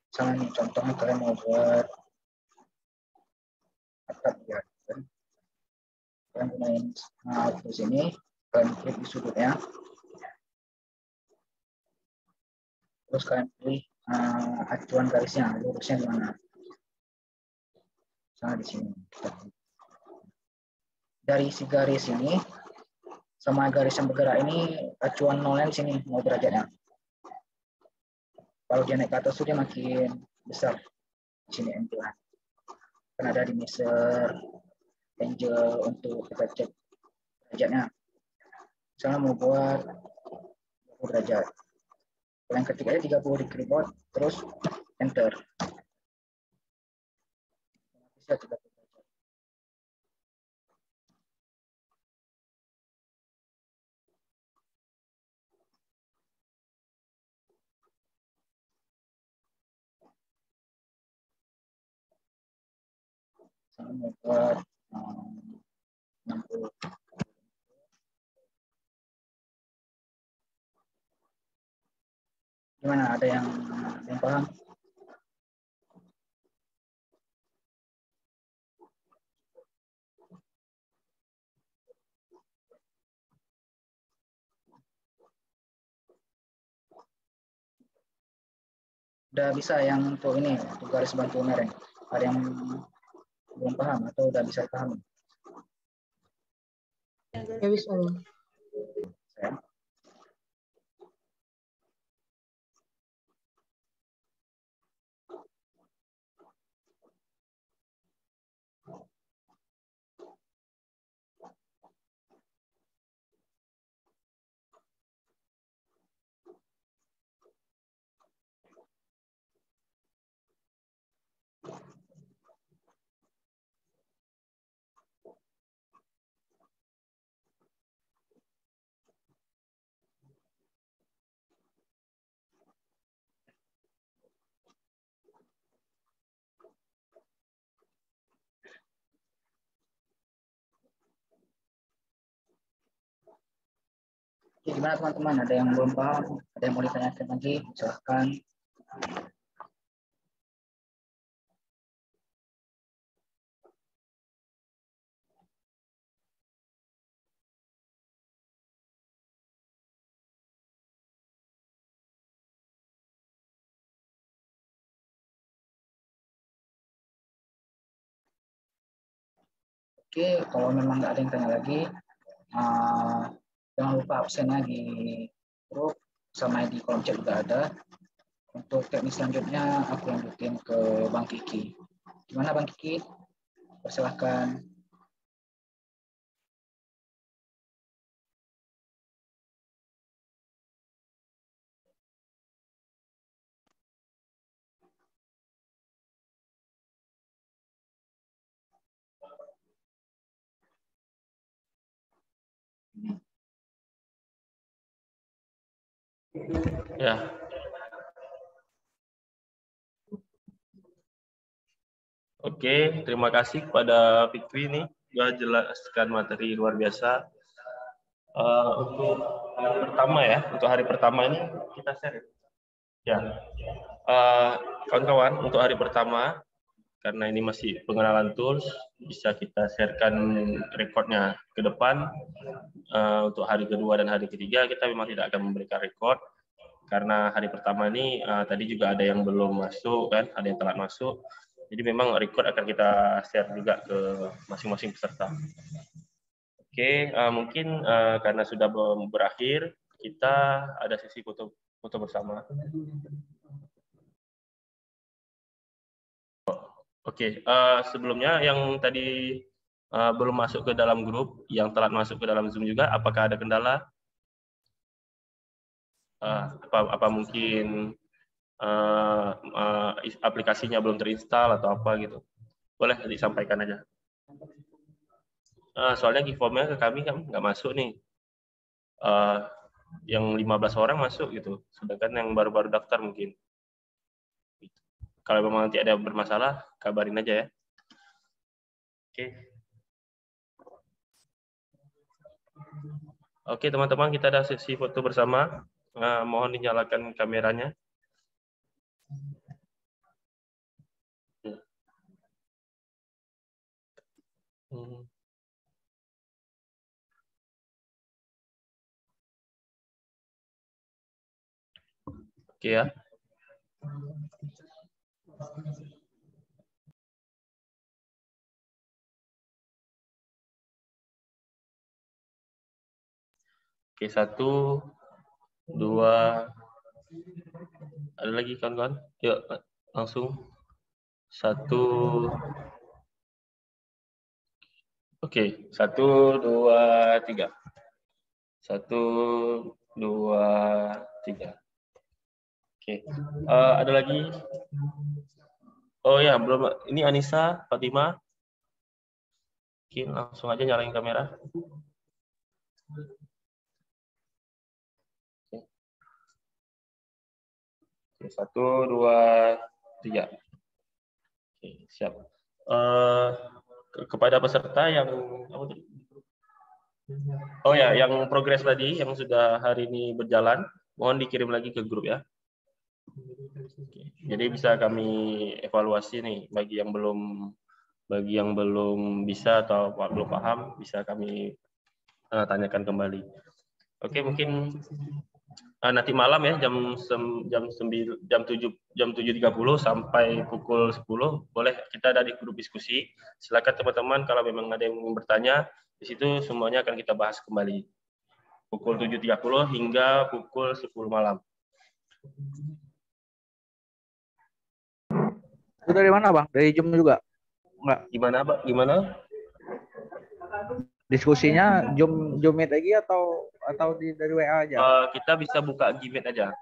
Speaker 2: Misalnya nih, contohnya kalian mau buat atap ya, kalian gunain tools ini, kalian klik di sudutnya, terus kalian pilih acuan garisnya, lurusnya di mana. Misalnya di sini. Dari si garis ini sama garis yang bergerak ini acuan nolnya di sini, mau derajatnya. Kalau dia naik ke atas dia makin besar. Di sini angle. Kan ada di measure angle untuk kita cek derajatnya. Misalnya mau buat 30 derajat. Kalian ketik aja 30 di keyboard, terus enter. Bisa 30 derajat. Misalnya mau buat 60. Gimana? Ada yang paham? Udah bisa yang untuk ini, untuk garis bantu mereng. Ada yang belum paham atau udah bisa paham?
Speaker 9: Ya bisa bang.
Speaker 2: Oke, gimana teman-teman? Ada yang belum paham? Ada yang mau ditanyakan lagi? Silahkan. Oke, kalau memang nggak ada yang tanya lagi, jangan lupa absennya di grup, sama di kolom chat juga ada. Untuk teknis selanjutnya, aku lanjutin ke Bang Kiki. Gimana Bang Kiki? Persilahkan.
Speaker 1: Ya. Oke, terima kasih kepada Fikri nih, sudah jelaskan materi luar biasa. Untuk hari pertama ya, untuk hari pertama ini kita share. Ya, kawan-kawan, untuk hari pertama, karena ini masih pengenalan tools, bisa kita sharekan rekodnya ke depan. Untuk hari kedua dan hari ketiga, kita memang tidak akan memberikan rekod, karena hari pertama ini tadi juga ada yang belum masuk, kan? Ada yang telat masuk. Jadi memang record akan kita share juga ke masing-masing peserta. Oke, mungkin karena sudah berakhir, kita ada sesi foto bersama. Oke, sebelumnya yang tadi belum masuk ke dalam grup, yang telat masuk ke dalam Zoom juga, apakah ada kendala? Apa mungkin aplikasinya belum terinstall atau apa gitu? Boleh disampaikan aja. Soalnya giveformnya ke kami kan nggak masuk nih. Yang 15 orang masuk gitu, sedangkan yang baru-baru daftar mungkin. Kalau memang nanti ada bermasalah, kabarin aja ya. Oke. Oke teman-teman, kita ada sesi foto bersama. Mohon dinyalakan kameranya. Oke ya. Oke, 1, 2, ada lagi kawan-kawan? Yuk, langsung. 1, oke, 1, 2, 3. 1, 2, 3. Oke, ada lagi? Oh ya, belum. Ini Anissa, Fatima. Oke, langsung aja nyalain kamera. Oke, 1, 2, 3. Oke, siap. Kepada peserta yang yang progres tadi, yang sudah hari ini berjalan, mohon dikirim lagi ke grup ya. Jadi bisa kami evaluasi nih, bagi yang belum bisa atau belum paham, bisa kami tanyakan kembali. Oke, mungkin nanti malam ya jam 7.30 sampai pukul 10 boleh kita ada di grup diskusi. Silakan teman-teman kalau memang ada yang ingin bertanya, di situ semuanya akan kita bahas kembali. pukul 7.30 hingga pukul 10 malam.
Speaker 5: Itu dari mana, Bang? Dari Zoom juga? Enggak.
Speaker 1: Gimana, Pak? Gimana?
Speaker 5: Diskusinya Zoom Meet lagi atau dari WA aja?
Speaker 1: Kita bisa buka Gmeet aja.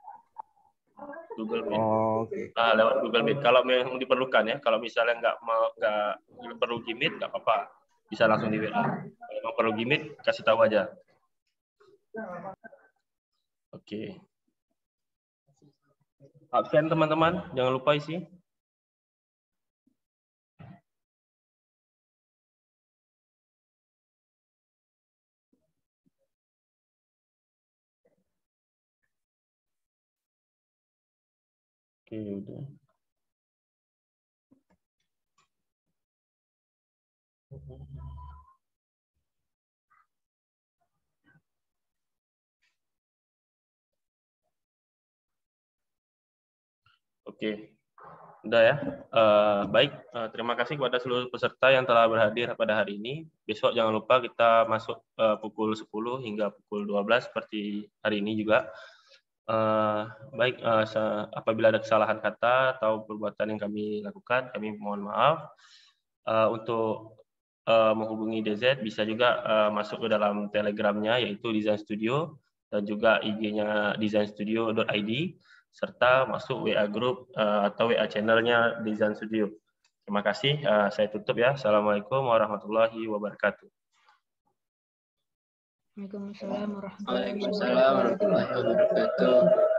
Speaker 1: Google Meet.
Speaker 5: Oh, oke.
Speaker 1: Lewat Google Meet. Kalau memang diperlukan ya. Kalau misalnya nggak perlu Gmeet, nggak apa-apa. Bisa langsung di WA. Kalau mau perlu Gmeet, kasih tahu aja. Oke. Absen teman-teman, jangan lupa isi. Oke, udah. Oke, udah ya. Baik, terima kasih kepada seluruh peserta yang telah berhadir pada hari ini. Besok jangan lupa kita masuk pukul 10 hingga pukul 12 seperti hari ini juga. Baik, apabila ada kesalahan kata atau perbuatan yang kami lakukan, kami mohon maaf. Untuk menghubungi DZ bisa juga masuk ke dalam Telegramnya yaitu Design Studio dan juga IG-nya designstudio.id serta masuk WA Group atau WA channelnya Design Studio. Terima kasih. Saya tutup ya. Assalamualaikum warahmatullahi wabarakatuh.
Speaker 7: Waalaikumsalam warahmatullahi
Speaker 2: Waalaikumsalam warahmatullahi wabarakatuh.